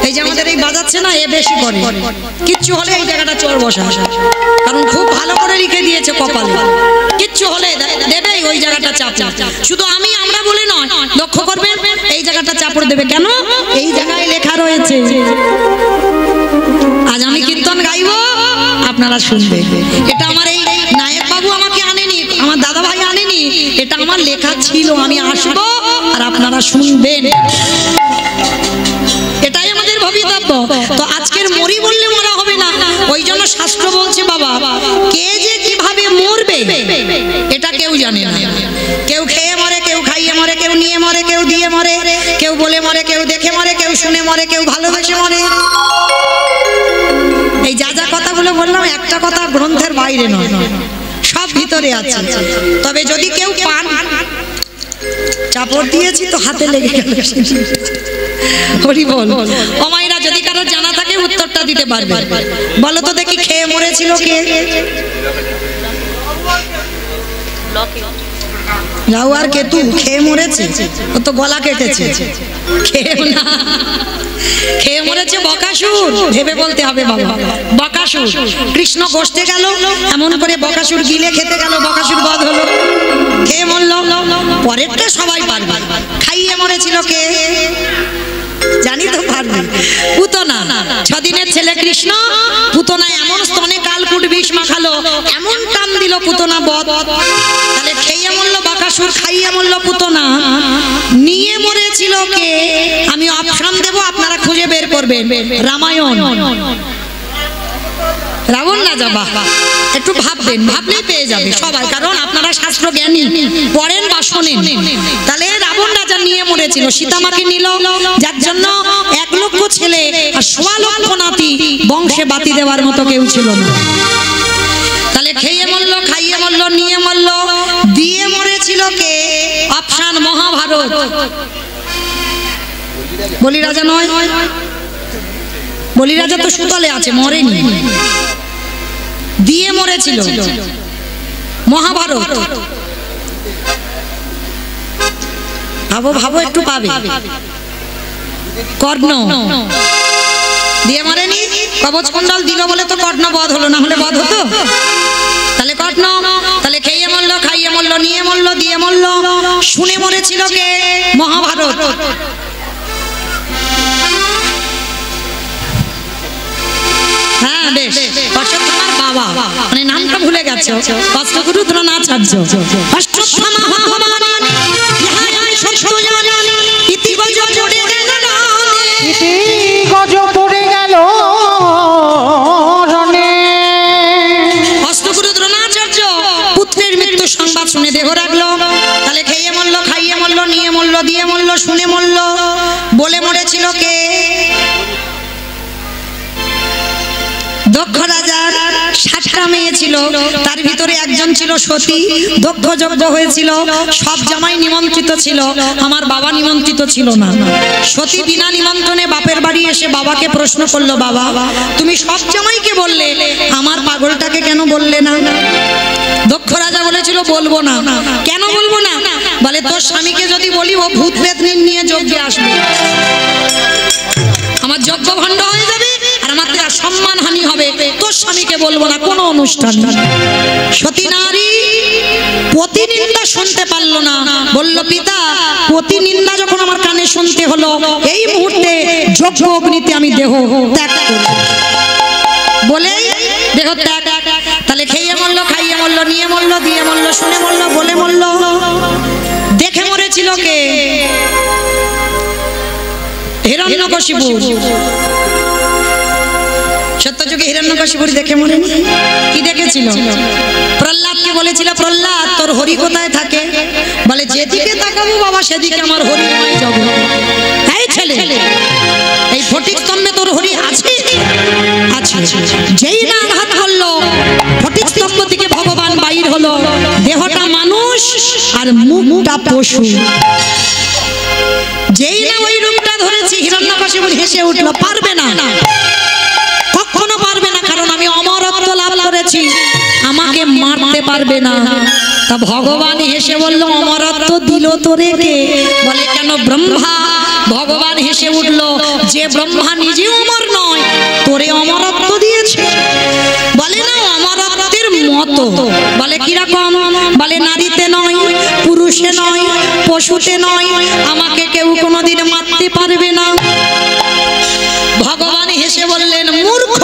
এই যে আমাদের এই বাজাচ্ছে না, এ বেশি করে, কিচ্ছু হলে এই জায়গাটা চোর বসা, কারণ খুব ভালো করে লিখে দিয়েছে কপালে, কিচ্ছু হলে দেবে ওই জায়গাটা চাপ। শুধু আমরা বলে নয়, লক্ষ্য করবেন এই জায়গাটা চাপড় দেবে। কেন? এই জায়গায় লেখা রয়েছে। আজ আমি কীর্তন গাইব, আপনারা শুনবেন। এটা আমার এই নায়ক বাবু আমাকে আনেনি, আমার দাদা ভাই আনেনি, এটা আমার লেখা ছিল। আমি আসবো আর আপনারা শুনবেন, এটাই আমাদের ভবিতব্য। তো আজকের মরি বললে মরা হবে না, ওই জন্য শাস্ত্র বলছে বাবা, কে যে কিভাবে মরবে এটা কেউ জানে না। কেউ খেয়ে মরে, কেউ খাইয়ে মরে, কেউ নিয়ে মরে, কেউ দিয়ে মরে, কেউ বলে মরে, কেউ দেখে মরে, কেউ শুনে মরে, কেউ ভালোবেসে মরে। এই যা যা কথাগুলো বললাম, একটা কথা গ্রন্থের বাইরে নয়, সব ভিতরে আছে। তবে যদি কেউ পান, চাপড় দিয়েছি তো হাতে লেগে গেল, হরি বল। ও মায়েরা, যদি কারো জানা থাকে উত্তরটা দিতে পারবে, বলো তো দেখি, খেয়ে মরেছিল কে? রাহু আর কেতু খেয়ে মরেছে, ও তো গলা কেটেছে, খেয়ে না, খেয়ে মরেছে বকাসুর। ভেবে বলতে হবে বাবা, বকাসুর। কৃষ্ণ গোষ্ঠে গেল, এমন করে বকাসুর গিলে খেতে গেল, বকাসুর বধ হলো, খেয়ে মরল। পরেরটা সবাই পারবে। খাইয়ে মরেছিল কে? জানি তো পারবে, পুতনা। 6 দিনের ছেলে কৃষ্ণ, পুতনা এমন স্তনে কালকুট বিষ মাখালো, এমন টান দিল পুতনা বধ। তাহলে খেয়ে মরল বকাসুর, খাইয়ে মরল পুতনা। নিয়ে মরেছিল কে? আমি অপশন দেব, আপনারা খুঁজে বের করবেন। রামায়ণ, রাবণ রাজা। বাহ, একটু ভাববেন, ভাবলেই পেয়ে যাবে সবাই, কারণ আপনারা শাস্ত্র জ্ঞানী, পড়েন বা শোনেন। তাহলে রাবণ রাজা নিয়ে মরেছিল, সীতামাকে নিল, যার জন্য 1 লক্ষ ছেলে আর 1.25 লক্ষ নাতি, বংশে বাতি দেওয়ার মতো কেউ ছিল না। তাহলে খেয়ে মরল, খাইয়ে মরল, নিয়ে মরল, দিয়ে মরেছিল কে? অপশন মহাভারত। বলি রাজা নয়, বলি রাজা তো সুতলে আছে, মরেনি, দিয়ে মরেছিল। মহাভারত। ভাবো ভাবো, একটু পাবে। কর্ণ দিয়ে মরেনি, কবচ কুণ্ডল দিল বলে তো কর্ণ বধ হলো, না হলে বধ হতো? তাহলে কর্ণ। তাহলে খেয়ে মরল, খাইয়ে মরল, নিয়ে মরল, দিয়ে মরল। শুনে মরেছিল কে? মহাভারত। হ্যাঁ বেশ, অশ্বত্থামার বাবা, মানে নামটা ভুলে গেছো, অষ্টগুরু দ্রোণাচার্য। অশ্বত্থামা ভগবান ইহাই সত্য জানি, ইতি গজ পড়ে গেল রণে, ইতি গজ পড়ে গেল রণে। অষ্টগুরু দ্রোণাচার্য পুত্রের মৃত্যু সংবাদ শুনে দেহ রাখলো। তাহলে খেয়ে মরল, খাইয়ে মরল, নিয়ে মরল, দিয়ে মরল, শুনে মরল। বলে মরেছিল কে? দক্ষ রাজার 7টা মেয়ে ছিল, তার ভিতরে একজন ছিল সতী। দক্ষ যজ্ঞ হয়েছিল, সব জামাই নিমন্ত্রিত ছিল, আমার বাবা নিমন্ত্রিত ছিল না। সতী বিনা নিমন্ত্রণে বাপের বাড়ি এসে বাবাকে প্রশ্ন করলো, বাবা তুমি সব জামাইকে বললে, আমার পাগলটাকে কেন বললে না? দক্ষ রাজা বলেছিল, বলবো না। কেন বলবো না? বলে, তোর স্বামীকে যদি বলি, ও ভূত প্রেত নিয়ে যজ্ঞে আসবে, আমার যজ্ঞ ভণ্ড হয়ে যাবে, আর আমার সম্মান হানি হবে। তোর স্বামীকে বলবো না কোনো অনুষ্ঠান। সতী নারী প্রতিনিন্দা শুনতে পারলো না, বলল, পিতা প্রতিনিন্দা যখন আমার কানে শুনতে হলো, এই মুহূর্তে যজ্ঞ অগ্নিতে আমি দেহ ত্যাগ করব। বলে দেহ ত্যাগ। তাহলে খেয়ে মরল, খাইয়ে মরল, নিয়ে মরল, দিয়ে মরল, শুনে মরল, বলে মরল। দেখে মরেছিল কে? হিরণ্যকশিপু। সত্যযুগে হিরণ্যকশিপুর দেখে মরেনি? কি দেখেছিল? প্রহ্লাদকে বলেছিল, প্রহ্লাদ তোর হরি কোথায় থাকে? বলে, যেদিকে তাকাবো বাবা সেদিকে আমার হরিময় জগৎ। এই ছেলে, এই ফটিক স্তম্ভে তোর হরি আছে? আছে। যেই না আঘাত করলো, ফটিক স্তম্ভ থেকে ভগবান বাইর হলো, দেহটা মানুষ আর মুখটা পশু। যেই না ওই রূপটা ধরেছি, হিরণ্যকশিপু হেসে উঠলো, পারবে না, কখনো পারবে না, কারণ আমি অমরত্ব লাভ করেছি, আমাকে মারতে পারবে না। তা ভগবান হেসে বলল, অমরত্ব দিল তোরে কে? বলে, কেন? ব্রহ্মা ভগবান হেসে উঠল, যে ব্রহ্মা নিজেও অমর নয় তোরে অমরত্ব দিয়েছে। বলে না অমরত্বের মতো, বলে কিরকম, বলে নারীতে নয়, পুরুষে নয়, পশুতে নয়, আমাকে কেউ কোনোদিন মারতে পারবে না। ভগবান হেসে বললেন, মূর্খ,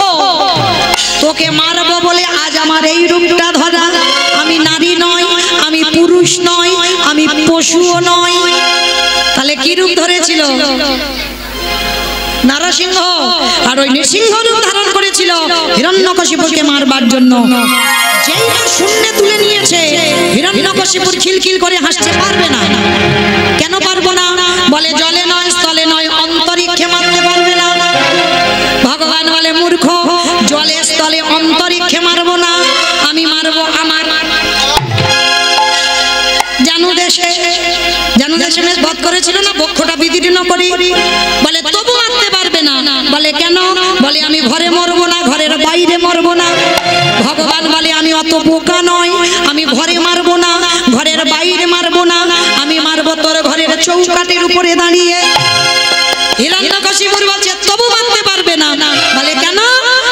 তোকে মারবো বলে আজ আমার এই রূপটা ধরা। আমি নারী নয়, আমি পুরুষ নয়, আমি পশুও নয়। তাহলে কি রূপ ধরেছিল? নারসিংহ। আর ওই নৃসিংহ রূপ ধারণ করেছিল হিরণ্যকশিপুকে মারবার জন্য। যেই না শূন্যে তুলে নিয়েছে, হিরণ্যকশিপুর খিলখিল করে হাসতে পারবে না। কেন পারবো না? বলে জলে নয়, স্থলে নয়, অন্তরিক্ষে মারতে পারবে না। ভগবান বলে, মূর্খ, জলে স্থলে অন্তরিক্ষে মারবো না, আমি মারবো আমার জানু দেশে। জানু দেশে মেষ বধ করেছিল না, বক্ষটা বিদীর্ণ করে। বলে তবু মারতে পারবে না। বলে কেন? বলে আমি ঘরে মরবো না, ঘরের বাইরে মরবো না। ভগবান বলে, আমি অত বোকা নয়, আমি ঘরে মারবো না, ঘরের বাইরে মারবো না, আমি মারবো তোর ঘরের চৌকাঠের উপরে দাঁড়িয়ে। হিরণ্যকশিপুর বলছে তবু মারতে পারবে না। বলে কেন?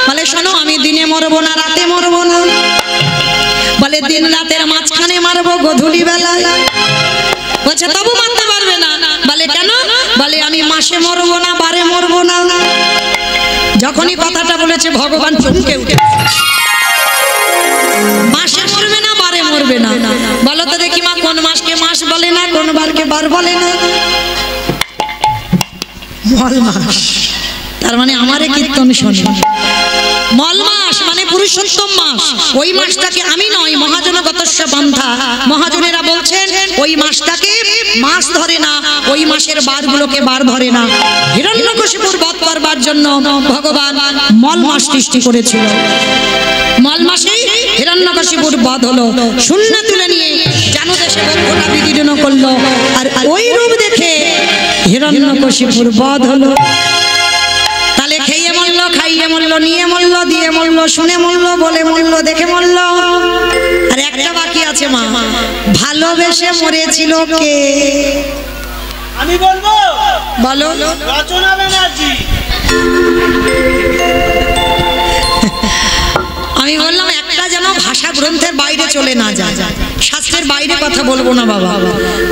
বলে শোনো, আমি দিনে মরবো না, রাতে মরবো না। বলে দিন রাতের মাঝখানে মারবো, গধূলি বেলায়। বলছে তবু মারতে পারবে না। বলে কেন? বলে আমি মাসে মরবো না, বারে মরবো না। যখনই কথাটা বলেছে ভগবান চমকে উঠে, মাসে মরবে না, বারে মরবে না। বলো তো দেখি মা, কোন মাসকে মাস বলে না, কোন বারকে বার বলে না? মল মাস। তার মানে আমারে কীর্তন শোনে। মল মাস মানে পুরুষোত্তম মাস। ওই মাসটাকে আমি নয়, মহাজনগতস্য বন্ধা, মহাজনেরা বলছেন ওই মাসটাকে মাস ধরে না, ওই মাসের বারগুলোকে বার ধরে না। হিরণ্যকশিপুর বধ করবার জন্য ভগবান মল মাস সৃষ্টি করেছিল। মল মাসেই হিরণ্যকশিপুর বধ হলো। শূন্য তুলে নিয়ে জানু দেশে বক্ষটা বিদীর্ণ করলো। আর ওই রূপ দেখে হিরণ্যকশিপুর বধ হলো। তাহলে খেয়ে মরলো, খাইয়ে মরলো, নিয়ে মরলো, দিয়ে মরলো, শুনে মরলো, বলে মরলো, দেখে মরলো। আর একটা বাকি আছে মা, ভালোবেসে মরেছিল কে? আমি বলবো, বলো। রচনা ব্যানার্জি। আমি বললাম একটা যেন ভাষা গ্রন্থের বাইরে চলে না যায়, শাস্ত্রের বাইরে কথা বলবো না বাবা।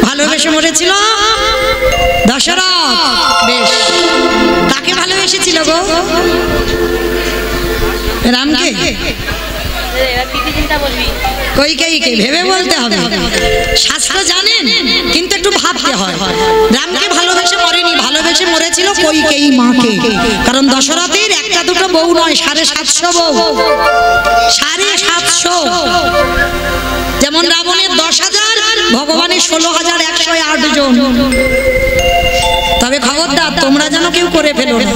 ভালোবেসে মরেছিল দশরথ। বেশ, কাকে ভালোবেসেছিল গো? রামকে? কইকেয়ীকে ভেবে বলতে হবে। শাস্ত্র জানেন কিন্তু একটু ভাবতে হয়। রামকে ভালোবেসে মরেনি, ভালোবেসে মরেছিল কইকেয়ী মাকে। কারণ দশরথের একটা দুটো বউ নয়, 750 বউ, 750। যেমন রাবণের 10,000, ভগবানের 16,108 জন। তবে খবরদার তোমরা যেন কেউ করে ফেলো না,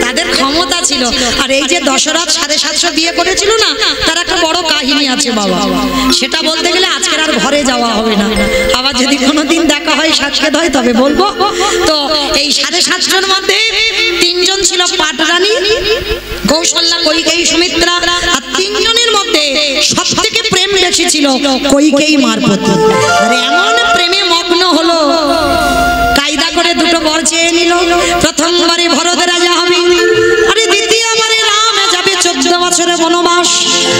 তাদের ক্ষমতা ছিল। আর এই যে দশরথ 750 বিয়ে করেছিল না, তার একটা বড় কাহিনী আছে বাবা। সেটা বলতে গেলে আজকের আর ঘরে যাওয়া হবে না। আবার যদি কোনোদিন দেখা হয়, সাক্ষাৎ হয়, তবে বলবো। তো এই 750 মধ্যে 3 জন ছিল পাটরানী, কৌশল্যা, কইকেয়ী, সুমিত্রা। আর 3 জনের মধ্যে সবথেকে প্রেম বেশি ছিল কইকেয়ী মার প্রতি। আর এমন প্রেমে মগ্ন হলো, কায়দা করে দুটো বর চেয়ে নিল। প্রথমবারে ভরত রাজা হবে, আরে দ্বিতীয়বারে রাম যাবে 14 বছরের বনবাস।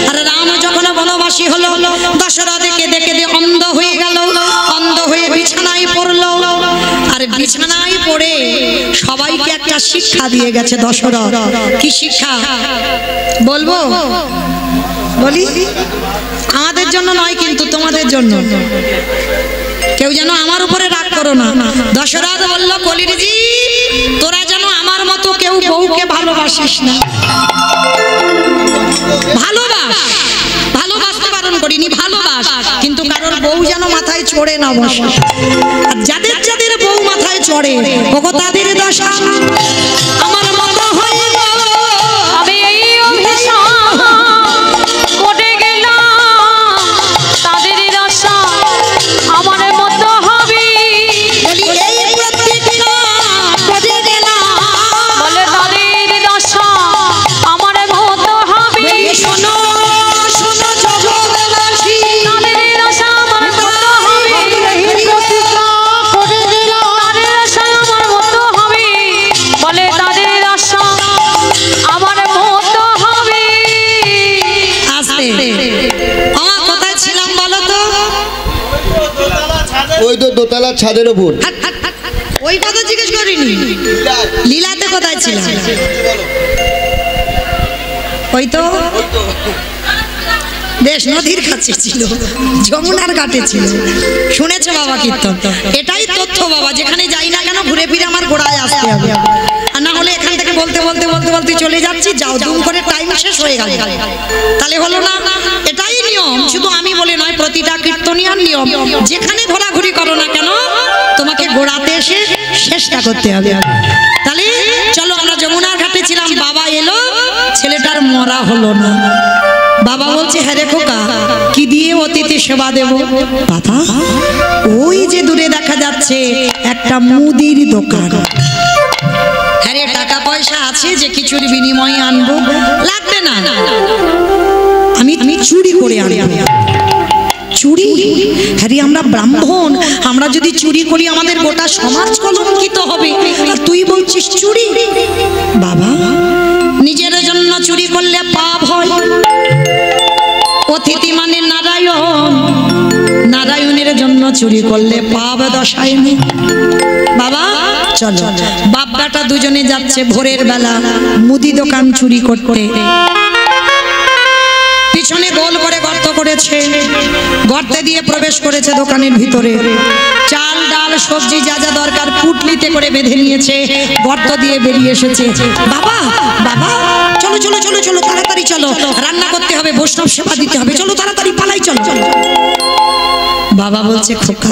আর রাম যখন বনবাসী হলো, দশরথ কেঁদে কেঁদে অন্ধ হয়ে গেল। অন্ধ হয়ে বিছানায় পড়লো। আর বিছানায় পড়ে সবাইকে একটা শিক্ষা দিয়ে গেছে দশরথ। কি শিক্ষা বলবো? বলি, আমাদের জন্য নয় কিন্তু তোমাদের জন্য। কেউ যেন আমার উপরে রাগ করো না। দশরথ বলল, কলিরজি, তোরা যেন আমার মতো কেউ বউকে ভালোবাসিস না। ভালোবাস, ভালোবাসতে বারণ করিনি, ভালোবাস, কিন্তু কারোর বউ যেন মাথায় চড়ে না বসে। আর যাদের যাদের বউ মাথায় চড়ে, ওগো তাদের দশা আমার মতো হয়ে আমি এই অভিশাপ করে গেলাম, তাদের দশা আমার মতো হবে। বলি এই প্রতিজ্ঞা করে গেলাম, বলে তাদের দশা আমার মতো হবে। শোনো শোনো জগৎবাসী, তাদের দশা আমার মতো হবে। এই প্রতিজ্ঞা করে গেলাম, তাদের দশা ওই তো দোতলা ছাদের উপর। ওই কথা জিজ্ঞেস করিনি, লীলাতে কোথায় ছিল? ওই তো বেশ নদীর কাছে ছিল, যমুনার ঘাটে ছিল। শুনেছে বাবা কীর্তন? এটাই তথ্য বাবা, যেখানে যাই না কেন ঘুরে ফিরে আমার গোড়ায় আসতে হবে, আর না হলে এখান থেকে বলতে বলতে বলতে বলতে চলে যাচ্ছি, যাও দুম করে টাইম শেষ হয়ে গেল, তাহলে হলো না। এটাই নিয়ম, শুধু আমি বলে নয়, প্রতিটা কীর্তনিয়ার নিয়ম। যেখানে ঘোরাঘুরি করো না কেন তোমাকে গোড়াতে এসে শেষটা করতে হবে। তাহলে চলো, আমরা যমুনার ঘাটে ছিলাম, বাবা এলো, ছেলেটার মরা হলো না। বাবা বলছে, হ্যাঁ রে খোকা, কি দিয়ে অতিথি সেবা দেব? বাবা, ওই যে দূরে দেখা যাচ্ছে একটা মুদির দোকান। হ্যাঁ রে, টাকা পয়সা আছে যে কিছুর বিনিময়ে আনবো? লাগবে না, আমি চুরি করে আনবো। চুরি? হ্যাঁ রে, আমরা ব্রাহ্মণ, আমরা যদি চুরি করি আমাদের গোটা সমাজ কলঙ্কিত হবে, আর তুই বলছিস চুরি? বাবা, নিজের জন্য চুরি করলে পাপ হয়। অতিথি মানে নারায়ণ, নারায়ণের জন্য চুরি করলে পাপ দশায় নেই। বাবা চলো, বাপ বেটা দুজনে যাচ্ছে ভোরের বেলা মুদি দোকান চুরি করতে। পিছনে গোল করে গর্ত করেছে, গর্তে দিয়ে প্রবেশ করেছে দোকানের ভিতরে। চাল ডাল সবজি যা যা দরকার পুটলিতে করে বেঁধে নিয়েছে, গর্ত দিয়ে বেরিয়ে এসেছে। বাবা বাবা, চলো চলো চলো চলো, তাড়াতাড়ি চলো, রান্না করতে হবে, বৈষ্ণব সেবা দিতে হবে, চলো তাড়াতাড়ি পালাই, চলো চলো। বাবা বলছে, খোকা,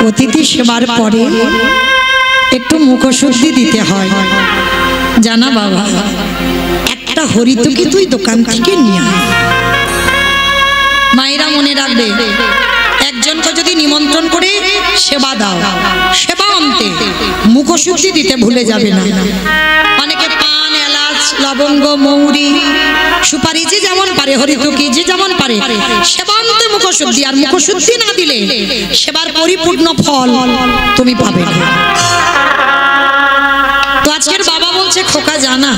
অতিথি সেবার পরে একটু মুখশুদ্ধি দিতে হয়, জানা বাবা। একটা হরিতকি তুই দোকান থেকে নিয়ে আয়। মায়েরা মনে রাখবে, একজনকে যদি নিমন্ত্রণ করে সেবা দাও, সেবা আনতে মুখশুদ্ধি দিতে ভুলে যাবে না। অনেকে পান, এলাচ, লবঙ্গ, মৌরি, সুপারি যে যেমন পারে, হরিতকি যে যেমন পারে, সেবা আনতে মুখশুদ্ধি। আর মুখশুদ্ধি না দিলে সেবার পরিপূর্ণ ফল তুমি পাবে না। তো আজকের বাবা বলছে, খোকা জানা,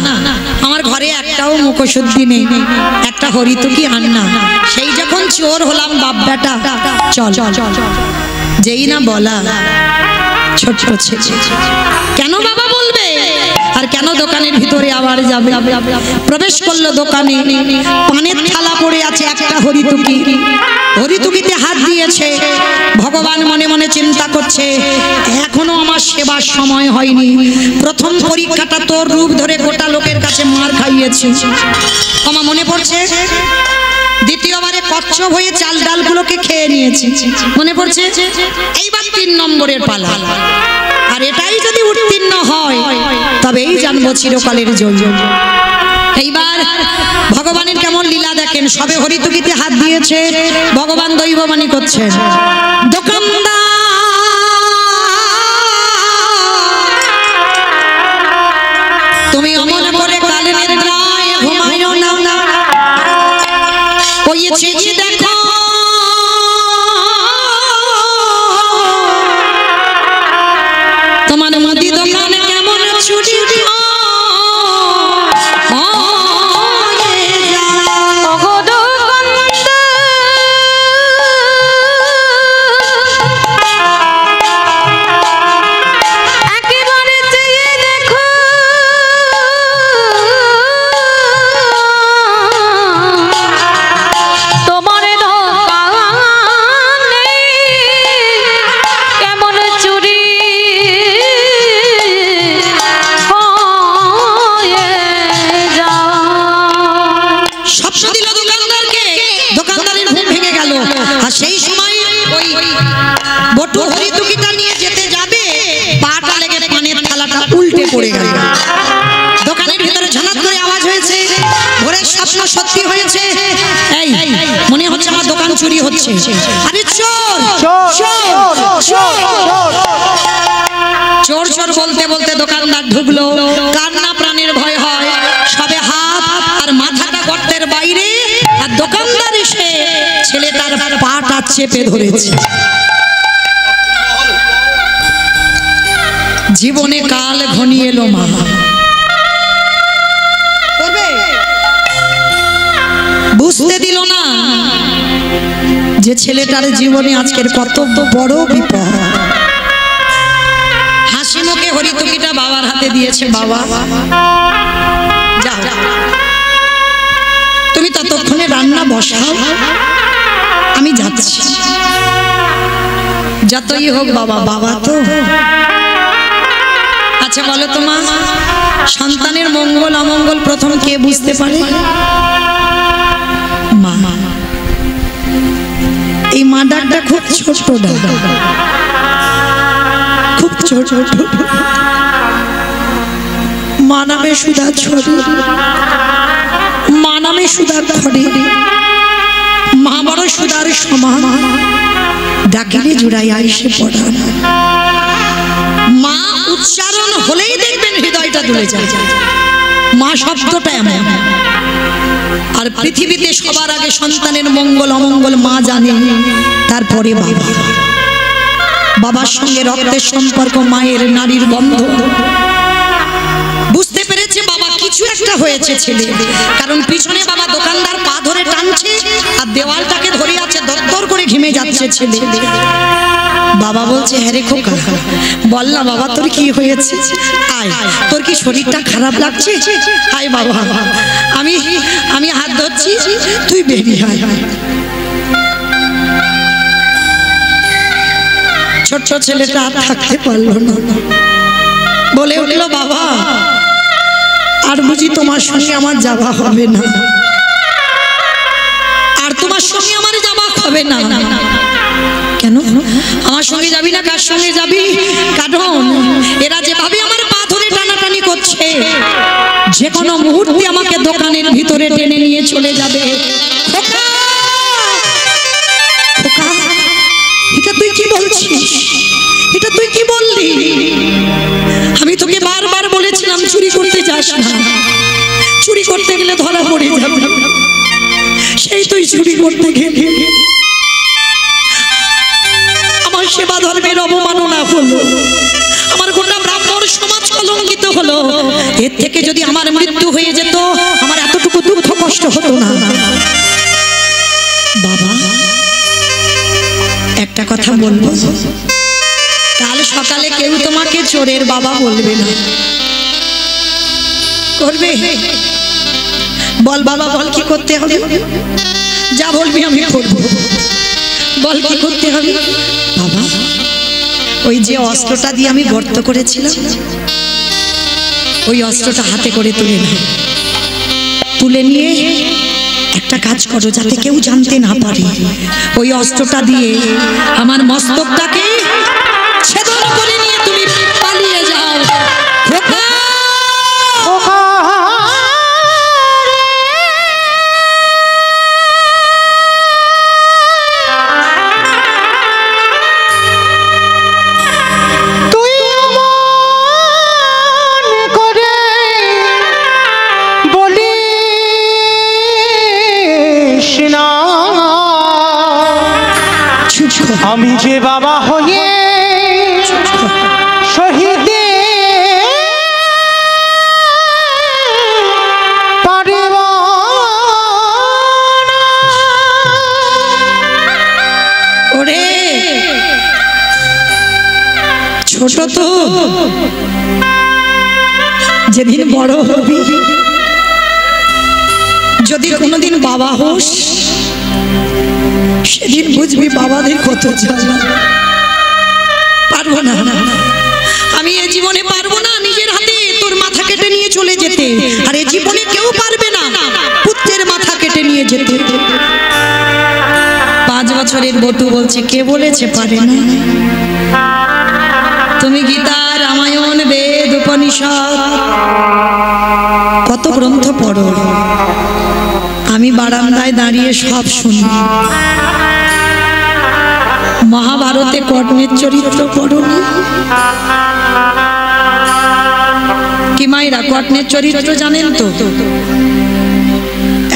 আমার ঘরে একটাও মুখশুদ্ধি নেই, একটা হরিতকি আন না। সেই যখন চোর হলাম বাপ বেটা, চল। যেই না বলা, ছোট ছেলে কেন বাবা বলবে, আর কেন দোকানের ভিতরে আবার যাবে? প্রবেশ করলো দোকানে, পানের থালা পড়ে আছে, একটা হরিতকি, হরিতকিতে হাত দিয়েছে। ভগবান মনে মনে চিন্তা করছে, এখনো আমার সেবার সময় হয়নি। প্রথম পরীক্ষাটা তোর রূপ ধরে গোটা লোকের কাছে মার খাইয়েছি, আমার মনে পড়ছে। দ্বিতীয়বারে কচ্ছপ হয়ে চাল ডালগুলোকে খেয়ে নিয়েছি, মনে পড়ছে। এইবার 3 নম্বরের পালা, আর এটাই যদি উত্তীর্ণ হয় তবেই জানবো চিরকালের জয়। এইবার ভগবানের কেমন লীলা দেখেন, সবে হরিতকিতে হাত দিয়েছে, ভগবান দৈববাণী করছেন, দোকানদার তুমি অমন করে কালের গায়ে ঘুমায়ো না, ওই চেয়ে দেখো তোমার মুদি দোকান কেমন চুরি পড়ে গেল। দোকানের ভিতরে ঝনক করে আওয়াজ হয়েছে, ভোরের স্বপ্ন সত্যি হয়েছে। এই মনে হচ্ছে আমার দোকান চুরি হচ্ছে। আরে চোর চোর চোর চোর চোর বলতে বলতে দোকানদার ঢুকলো। কান্না প্রাণের ভয় হয়, সবে হাত আর মাথাটা গর্তের বাইরে, আর দোকানদার এসে ছেলেটার পাটা চেপে ধরেছে। জীবনে কাল ঘনিয়ে এলো মা, বুঝতে দিল না যে ছেলেটার জীবনে আজকের কত বড় বিপদ। হাসি মুখে হরিতকিটা বাবার হাতে দিয়েছে, বাবা যাও তুমি ততক্ষণে রান্না বসাও, আমি যাচ্ছি। যতই হোক বাবা, বাবা তো। আচ্ছা বলো তো মা, সন্তানের মঙ্গল অমঙ্গল প্রথম কে বুঝতে পারে? মা। এই মা ডাকটা খুব ছোট ডাক, খুব ছোট। মা নামে সুধা ছড়ি, মা নামে সুধা ধরে, মা বড় সুধার সমান, ডাকিলে জুড়াই আইসে পড়া। মা উচ্চারণ হলেই দেখবেন হৃদয়টা দুলে যায়। মা শব্দটা এমন। আর পৃথিবীতে সবার আগে সন্তানের মঙ্গল অমঙ্গল মা জানে, তারপরে বাবা। বাবার সঙ্গে রক্তের সম্পর্ক, মায়ের নারীর বন্ধন। বুঝতে পেরেছে বাবা কিছু একটা হয়েছে ছেলে, কারণ পিছনে বাবা দোকানদার পা ধরে টানছে আর দেওয়ালটাকে ধরে আছে, দরদর করে ঘিমে যাচ্ছে ছেলে। বাবা বলছে, হ্যাঁ রে খোকা, বল না বাবা তোর কি হয়েছে, আয় তোর কি শরীরটা খারাপ লাগছে, আয় বাবা আমি হাত ধরছি, তুই বেরিয়ে আয়। ছোট্ট ছেলেটা আর থাকতে পারলো না, বলে উঠলো, বাবা আর বুঝি তোমার সঙ্গে আমার যাওয়া হবে না, আর তোমার সঙ্গে আমার যাওয়া হবে না। কেন আমার সঙ্গে যাবি না? কার সঙ্গে যাবি? কারণ এরা যেভাবে আমার পা ধরে টানাটানি করছে, যে কোনো মুহূর্তে আমাকে দোকানের ভিতরে টেনে নিয়ে চলে যাবে। এটা তুই কি বলছিস? এটা তুই কি বললি? আমি তোকে বারবার বলেছিলাম চুরি করতে যাস না, চুরি করতে গেলে ধরা পড়ে যাবে। সেই তুই চুরি করতে গেলি, আমার সেবা ধর্মের অবমাননা হলো, আমার গোটা ব্রাহ্মণ সমাজ কলঙ্কিত হলো। এর থেকে যদি আমার মৃত্যু হয়ে যেত, আমার এতটুকু দুঃখ কষ্ট হতো না। বাবা একটা কথা বলবো, কাল সকালে কেউ তোমাকে চোরের বাবা বলবে না, করবে? বল বাবা, বল কি করতে হবে? যা বলবি আমি করবো, বল কি করতে হবে? বাবা ওই যে অস্ত্রটা দিয়ে আমি গর্ত করেছিলাম, ওই অস্ত্রটা হাতে করে তুলে নাও, তুলে নিয়ে একটা কাজ করো যাতে কেউ জানতে না পারে। ওই অস্ত্রটা দিয়ে আমার মস্তকটাকে ছেদন করে নিয়ে তুমি পালিয়ে যাও। আমি যে বাবা হয়ে শহীদ পারিব না। ওরে ছোট তো, যেদিন বড় হবি, যদি কোনোদিন বাবা হোস, সেদিন বুঝবি বাবাদের কত জ্বালা। পারবো না, আমি এ জীবনে পারবো না নিজের হাতে তোর মাথা কেটে নিয়ে চলে যেতে, আর এ জীবনে কেউ পারবে না পুত্রের মাথা কেটে নিয়ে যেতে। 5 বছরের বটু বলছে, কে বলেছে পারে না? তুমি গীতা, রামায়ণ, বেদ, উপনিষদ কত গ্রন্থ পড়ো, আমি বারান্দায় দাঁড়িয়ে সব শুনি। মহাভারতে কর্ণের চরিত্র পড়োনি কি মায়েরা? কর্ণের চরিত্র জানেন তো?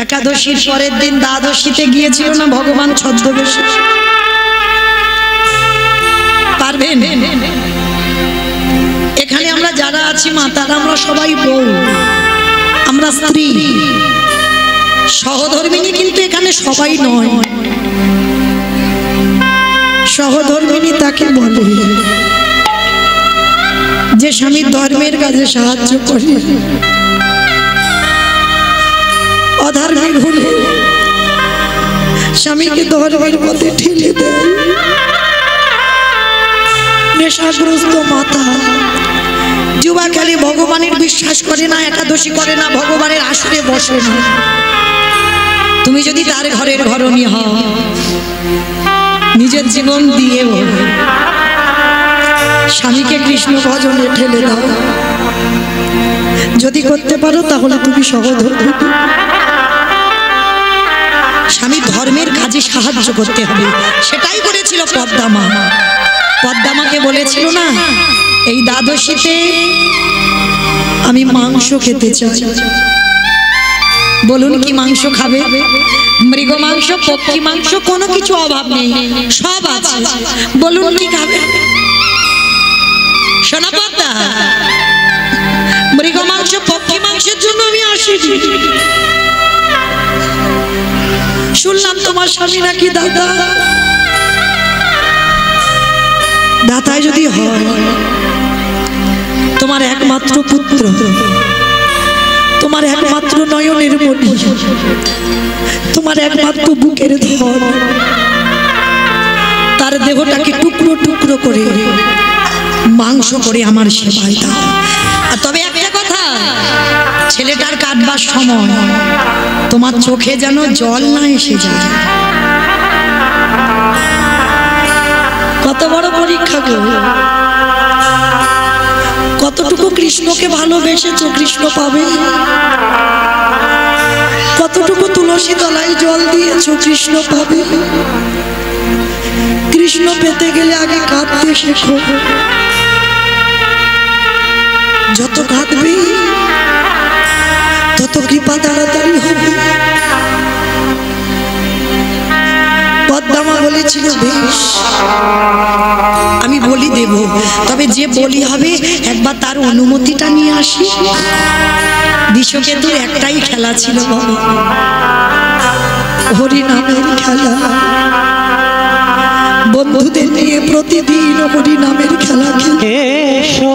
একাদশীর পরের দিন দ্বাদশীতে গিয়েছিল না ভগবান ছদ্মবেশে, পারবেন? এখানে আমরা যারা আছি মা, তারা আমরা সবাই বউ, আমরা স্ত্রী। সহধর্মিনী কিন্তু এখানে সবাই নয়। সহধর্মিনী তাকে বলে যে স্বামীর ধর্মের কাজে সাহায্য করে, অধর্মিক হলে স্বামীকে ধর্মের পথে ঠেলে দেয়। নেশাগ্রস্ত মাতা যুবা খেলে, ভগবানের বিশ্বাস করে না, একাদশী করে না, ভগবানের আসরে বসে না। তুমি যদি তার ঘরের ঘরণী হও, নিজের জীবন দিয়েও স্বামীকে কৃষ্ণ ভজনে ঠেলে দাও, যদি করতে পারো তাহলে তুমি সহধর্মিনী। স্বামী ধর্মের কাজে সাহায্য করতে হবে, সেটাই করেছিল পদ্মামা। পদ্মামাকে বলেছিল না, এই দ্বাদশীতে আমি মাংস খেতে চাই। বলুন কি মাংস খাবে? মৃগ মাংস, পক্ষী মাংস, কোনো কিছু অভাব নেই, সব আছে। বলুন কি খাবে? শোনা পদ্মা, মৃগ মাংস, পক্ষী মাংসের জন্য আমি আসিনি। শুনলাম তোমার স্বামী নাকি দাদা। দাতায় যদি হয়, তোমার একমাত্র পুত্র, তোমার একমাত্র নয়নের মণি, তোমার একমাত্র বুকের ধন, তার দেহটাকে টুকরো টুকরো করে মাংস করে আমার সেবায় দাও। আর তবে একটা কথা, ছেলেটার কাটবার সময় তোমার চোখে যেন জল না এসে যায়। কত বড় পরীক্ষা গো! কতটুকু কৃষ্ণকে ভালোবেসেছো কৃষ্ণ পাবে, কতটুকু তুলসী তলায় জল দিয়েছো কৃষ্ণ পাবে। কৃষ্ণ পেতে গেলে আগে কাঁদতে শেখো, যত কাঁদবে তত কৃপা তাড়াতাড়ি হবে। পদ্মামা বলেছিল, বেশ আমি বলি দেব, তবে যে বলি হবে একবার তার অনুমতিটা নিয়ে আসি। বিশ্বকেতুর একটাই খেলা ছিল বাবা, হরিনামের খেলা। বন্ধুদের নিয়ে প্রতিদিন হরিনামের খেলা খেলে। এসো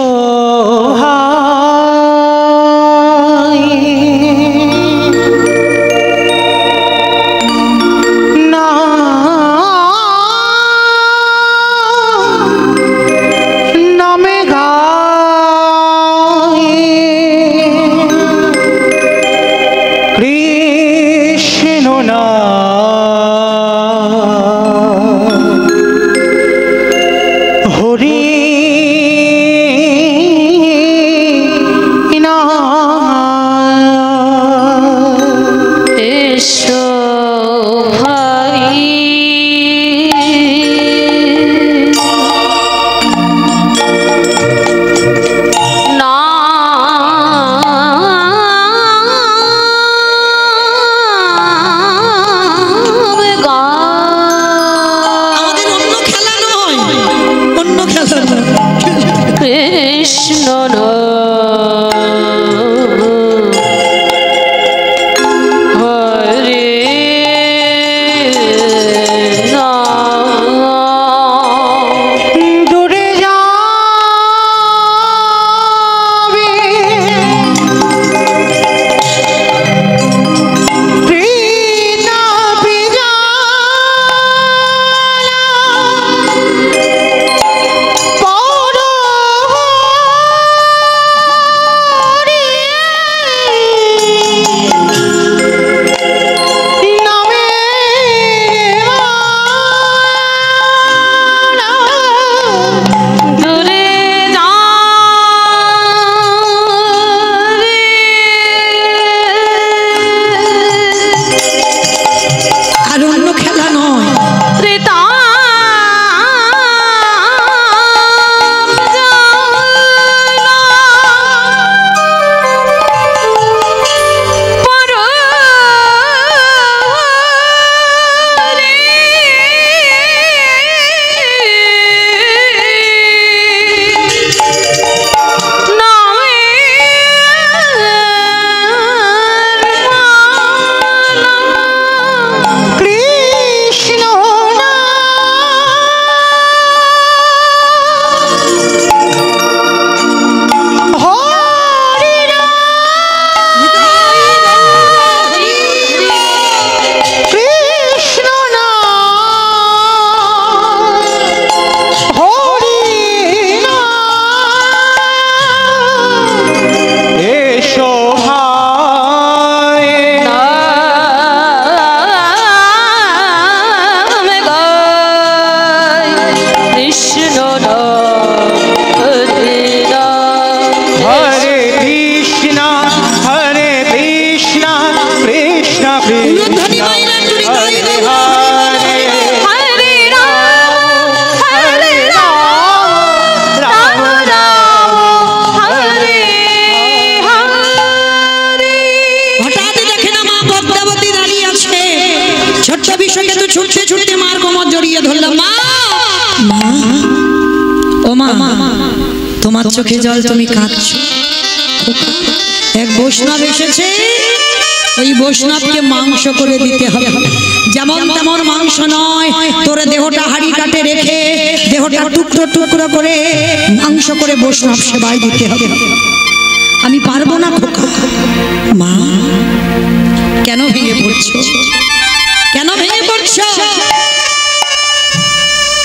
মা তোমার চোখে জল, তুমি কাঁদছো। এক বৈষ্ণব এসেছে, ওই বৈষ্ণবকে মাংস করে দিতে হবে। যেমন তেমন মাংস নয়, তোর দেহটা হাড়ি কাটে রেখে দেহটা টুকরো টুকরো করে মাংস করে বৈষ্ণব সেবায় দিতে হবে। আমি পারবো না খোকা। মা কেন ভেঙে পড়ছো? কেন ভেঙে পড়ছো?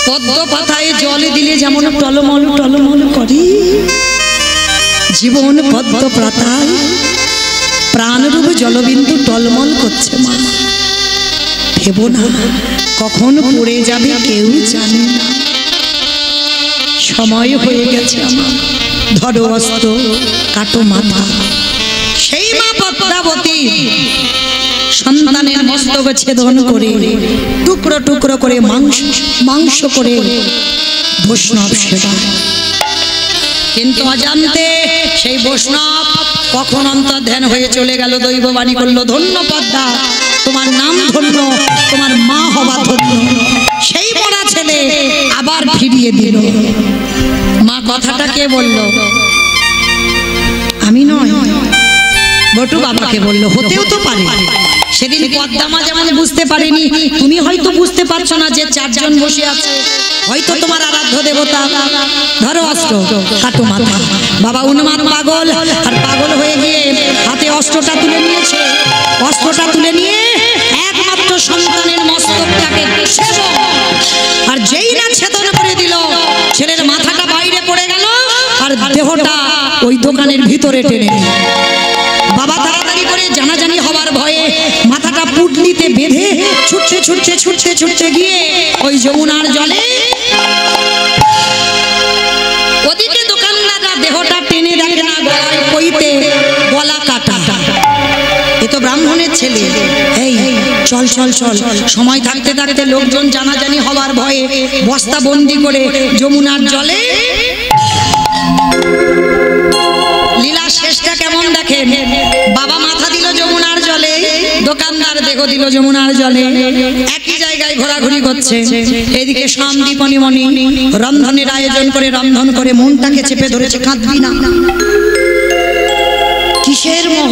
পদ্ম পাতায় জলে দিলে যেমন টলমল টলমল করে, জীবন পদ্ম পাতায় প্রাণরূপ জলবিন্দু টলমল করছে। মা ভেবো না, কখন পড়ে যাবে কেউ জানে না। সময় হয়ে গেছে আমার, ধরো অস্ত্র, কাটো মাথা। সেই মা পদ্মাবতী সন্তানের মস্তক ছেদন করে টুকরো টুকরো করে মাংস করে বৈষ্ণব সেবা। কিন্তু অজান্তে সেই বৈষ্ণব কখন অন্তর্ধান হয়ে চলে গেল। দৈববাণী করলো, ধন্য পদ্মা, তোমার নাম ধন্য, তোমার মা হবা ধন্য। সেই মরা ছেলে আবার ফিরিয়ে দিল। মা কথাটা কে বলল? আমি নয়, বটু বাবাকে বললো। হতেও তো পারে, সেদিন পদ্মা মা যেমন বুঝতে পারেনি, তুমি হয়তো বুঝতে পারছো না যে চারজন বসে আছে, হয়তো তোমার আরাধ্য দেবতা। ধরো অস্ত্র, কাটো মাথা। বাবা উন্মাদ পাগল, আর পাগল হয়ে গিয়ে হাতে অস্ত্রটা তুলে নিয়েছে। অস্ত্রটা তুলে নিয়ে একমাত্র সন্তানের মস্তকটাকে ছেদন, আর যেই না ছেদন করে দিল, ছেলের মাথাটা বাইরে পড়ে গেল, আর দেহটা ওই দোকানের ভিতরে টেনে নিল। বাবা তাড়াতাড়ি করে জানাজানি হবার ভয়ে মাথাটা পুটলিতে বেঁধে ছুটতে ছুটতে ছুটতে ছুটতে গিয়ে ওই যমুনার জলে, ওদিকে দোকানদাররা দেহটা টেনে দেখে না গলায় কইতে গলা কাটা। এ তো ব্রাহ্মণের ছেলে। এই চল চল চল, সময় থাকতে থাকতে লোকজন জানাজানি হবার ভয়ে বস্তা বন্দি করে যমুনার জলে। লীলা শেষটা কেমন দেখেন? বাবা মাথা দিল যমুনার জলে, দোকানদার দেহ দিল যমুনার জলে, একই জায়গায় ঘোরাঘুরি করছে। এদিকে সন্দীপনী মণি রন্ধনের আয়োজন করে রন্ধন করে মনটাকে চেপে ধরেছে। কাঁদবি না, কিসের মোহ?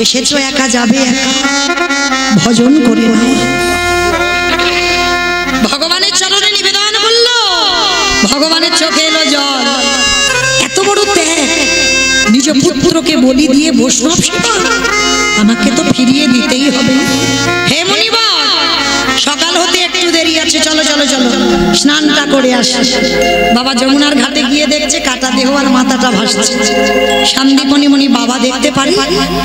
এসেছো একা, যাবে একা, ভজন করে না। ভগবানের চরণে নিবেদন করলো, ভগবানের চোখে এলো জল। এত বড় ত্যাগ, নিজ পুত্রকে বলি দিয়ে বৈষ্ণব সেবা, আমাকে তো ফিরিয়ে দিতেই হবে। হে মুনিবর, সকাল হতে একটু দেরি আছে, চলো চলো চলো স্নানটা করে আসি। বাবা যমুনার ঘাটে গিয়ে দেখছে কাটা দেহ আর মাথাটা ভাসছে। সন্দীপনী মণি বাবা দেখতে পারে,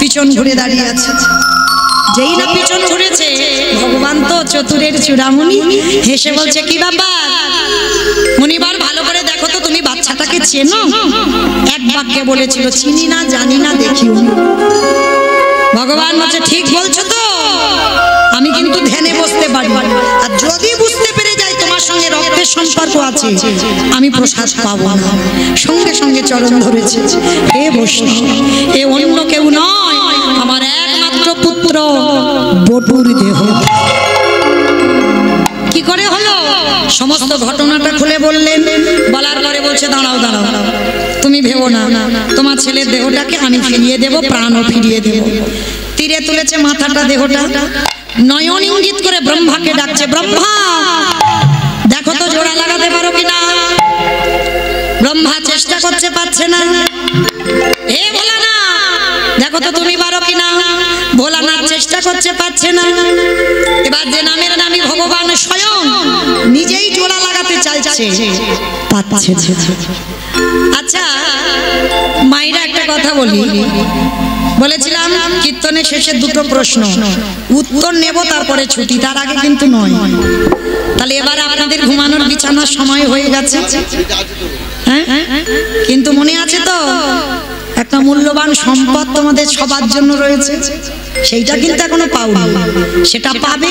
পিছন ঘুরে দাঁড়িয়ে আছে। যেই না পিছন ঘুরেছে, ভগবান তো চতুরের চূড়ামণি, হেসে বলছে, কি ব্যাপার মুনিবার, ভালো করে দেখো তো তুমি বাচ্চাটাকে চেনো? এক বাক্যে বলেছিল, চিনি না, জানি না, দেখিও। ভগবান বলছে, ঠিক বলছো তো, আমি কিন্তু ধ্যানে বসতে পারি, আর যদি বুঝতে পেরে যাই তোমার সঙ্গে রক্তের সম্পর্ক আছে, আমি প্রসাদ পাবো না। সঙ্গে সঙ্গে চরণ ধরেছে। হে বৈষ্ণব, এ অন্য কেউ নয়, আমার একমাত্র পুত্র বটুর দেহ। কি করে হলো? সমস্ত ঘটনাটা খুলে বললেন। বলার পরে বলছে, দাঁড়াও দাঁড়াও, তুমি ভেবো না, তোমার ছেলের দেহটাকে আমি ফিরিয়ে দেব, প্রাণও ফিরিয়ে দেব। তীরে তুলেছে মাথাটা, দেহটা নয়ন ইঙ্গিত করে ব্রহ্মাকে ডাকছে, ব্রহ্মা দেখো তো জোড়া লাগাতে পারো কিনা। ব্রহ্মা চেষ্টা করছে, পাচ্ছে না। হে ভোলানাথ, দেখো তো তুমি পারো কিনা। ভোলানাথ চেষ্টা করছে, পাচ্ছে না। এবার যে নামের নামই ভগবান স্বয়ং নিজেই জোড়া লাগাতে চাইছে, পাচ্ছে। আচ্ছা মায়েরা একটা কথা বলি, বলেছিলাম কীর্তনের শেষে দুটো প্রশ্ন, উত্তর নেব তারপরে ছুটি, তার আগে কিন্তু নয়। তাহলে এবার আপনাদের ঘুমানোর বিছানার সময় হয়ে গেছে, হ্যাঁ? কিন্তু মনে আছে তো, একটা মূল্যবান সম্পদ তোমাদের সবার জন্য রয়েছে, সেইটা কিন্তু এখনো পাওনি। সেটা পাবে,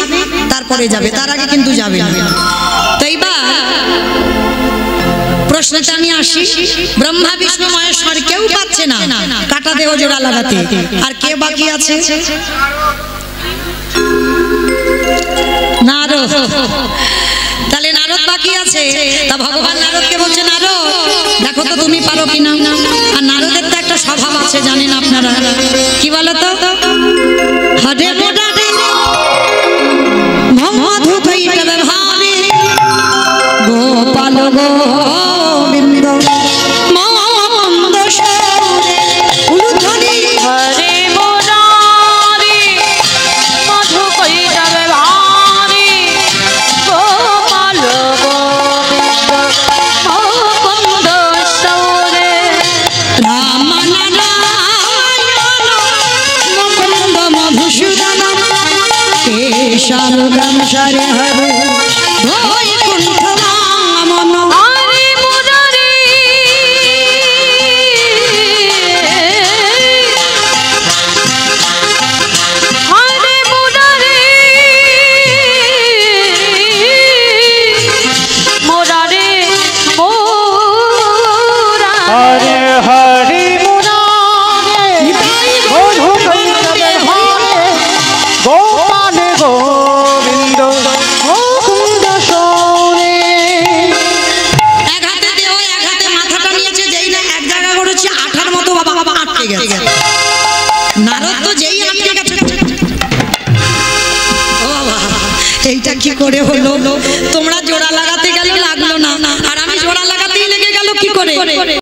তারপরে যাবে, তার আগে কিন্তু যাবে না। তো এইবার প্রশ্নটা আমি আসি, ব্রহ্মা বিষ্ণু মহেশ্বর কেউ পাচ্ছে না কাটা দেহ জোড়া লাগাতে, আর কে বাকি আছে? নারদ। তাহলে নারদ বাকি আছে। তা ভগবান নারদকে বলছে, নারদ কি বলো তো হরে মোরারে মধু কইতে ভারে গোপাল গোবিন্দ মন্দ সুরে উলুধ্বনি হরে মুরারি মধু কইতাবে ভারি গোপাল গোবিন্দ মুকুন্দ সৌরে রাম নারায়ণ মুকুন্দ মধুসূদন কেশব বংশরে হরে বৈকুণ্ঠ মন হরে মুরারি হরে মুরারি মুরারি মুরারি হরে হরে মুরারে মধু কইতে ভারে গোপাল গোবিন্দ মুকুন্দ সৌরে। এক হাতে দেহ এক হাতে মাথাটা নিয়েছে, যেই না এক জায়গা করেছে আঠার মতো বাবা বাবা আটকে গেছে। নারদ তো যেই আটকে গেছে, ও বাবা এইটা কি করে হলো? তোমরা জোড়া লাগাতে গেলে লাগলো না, আর আমি জোড়া লাগাতেই লেগে গেল কি করে?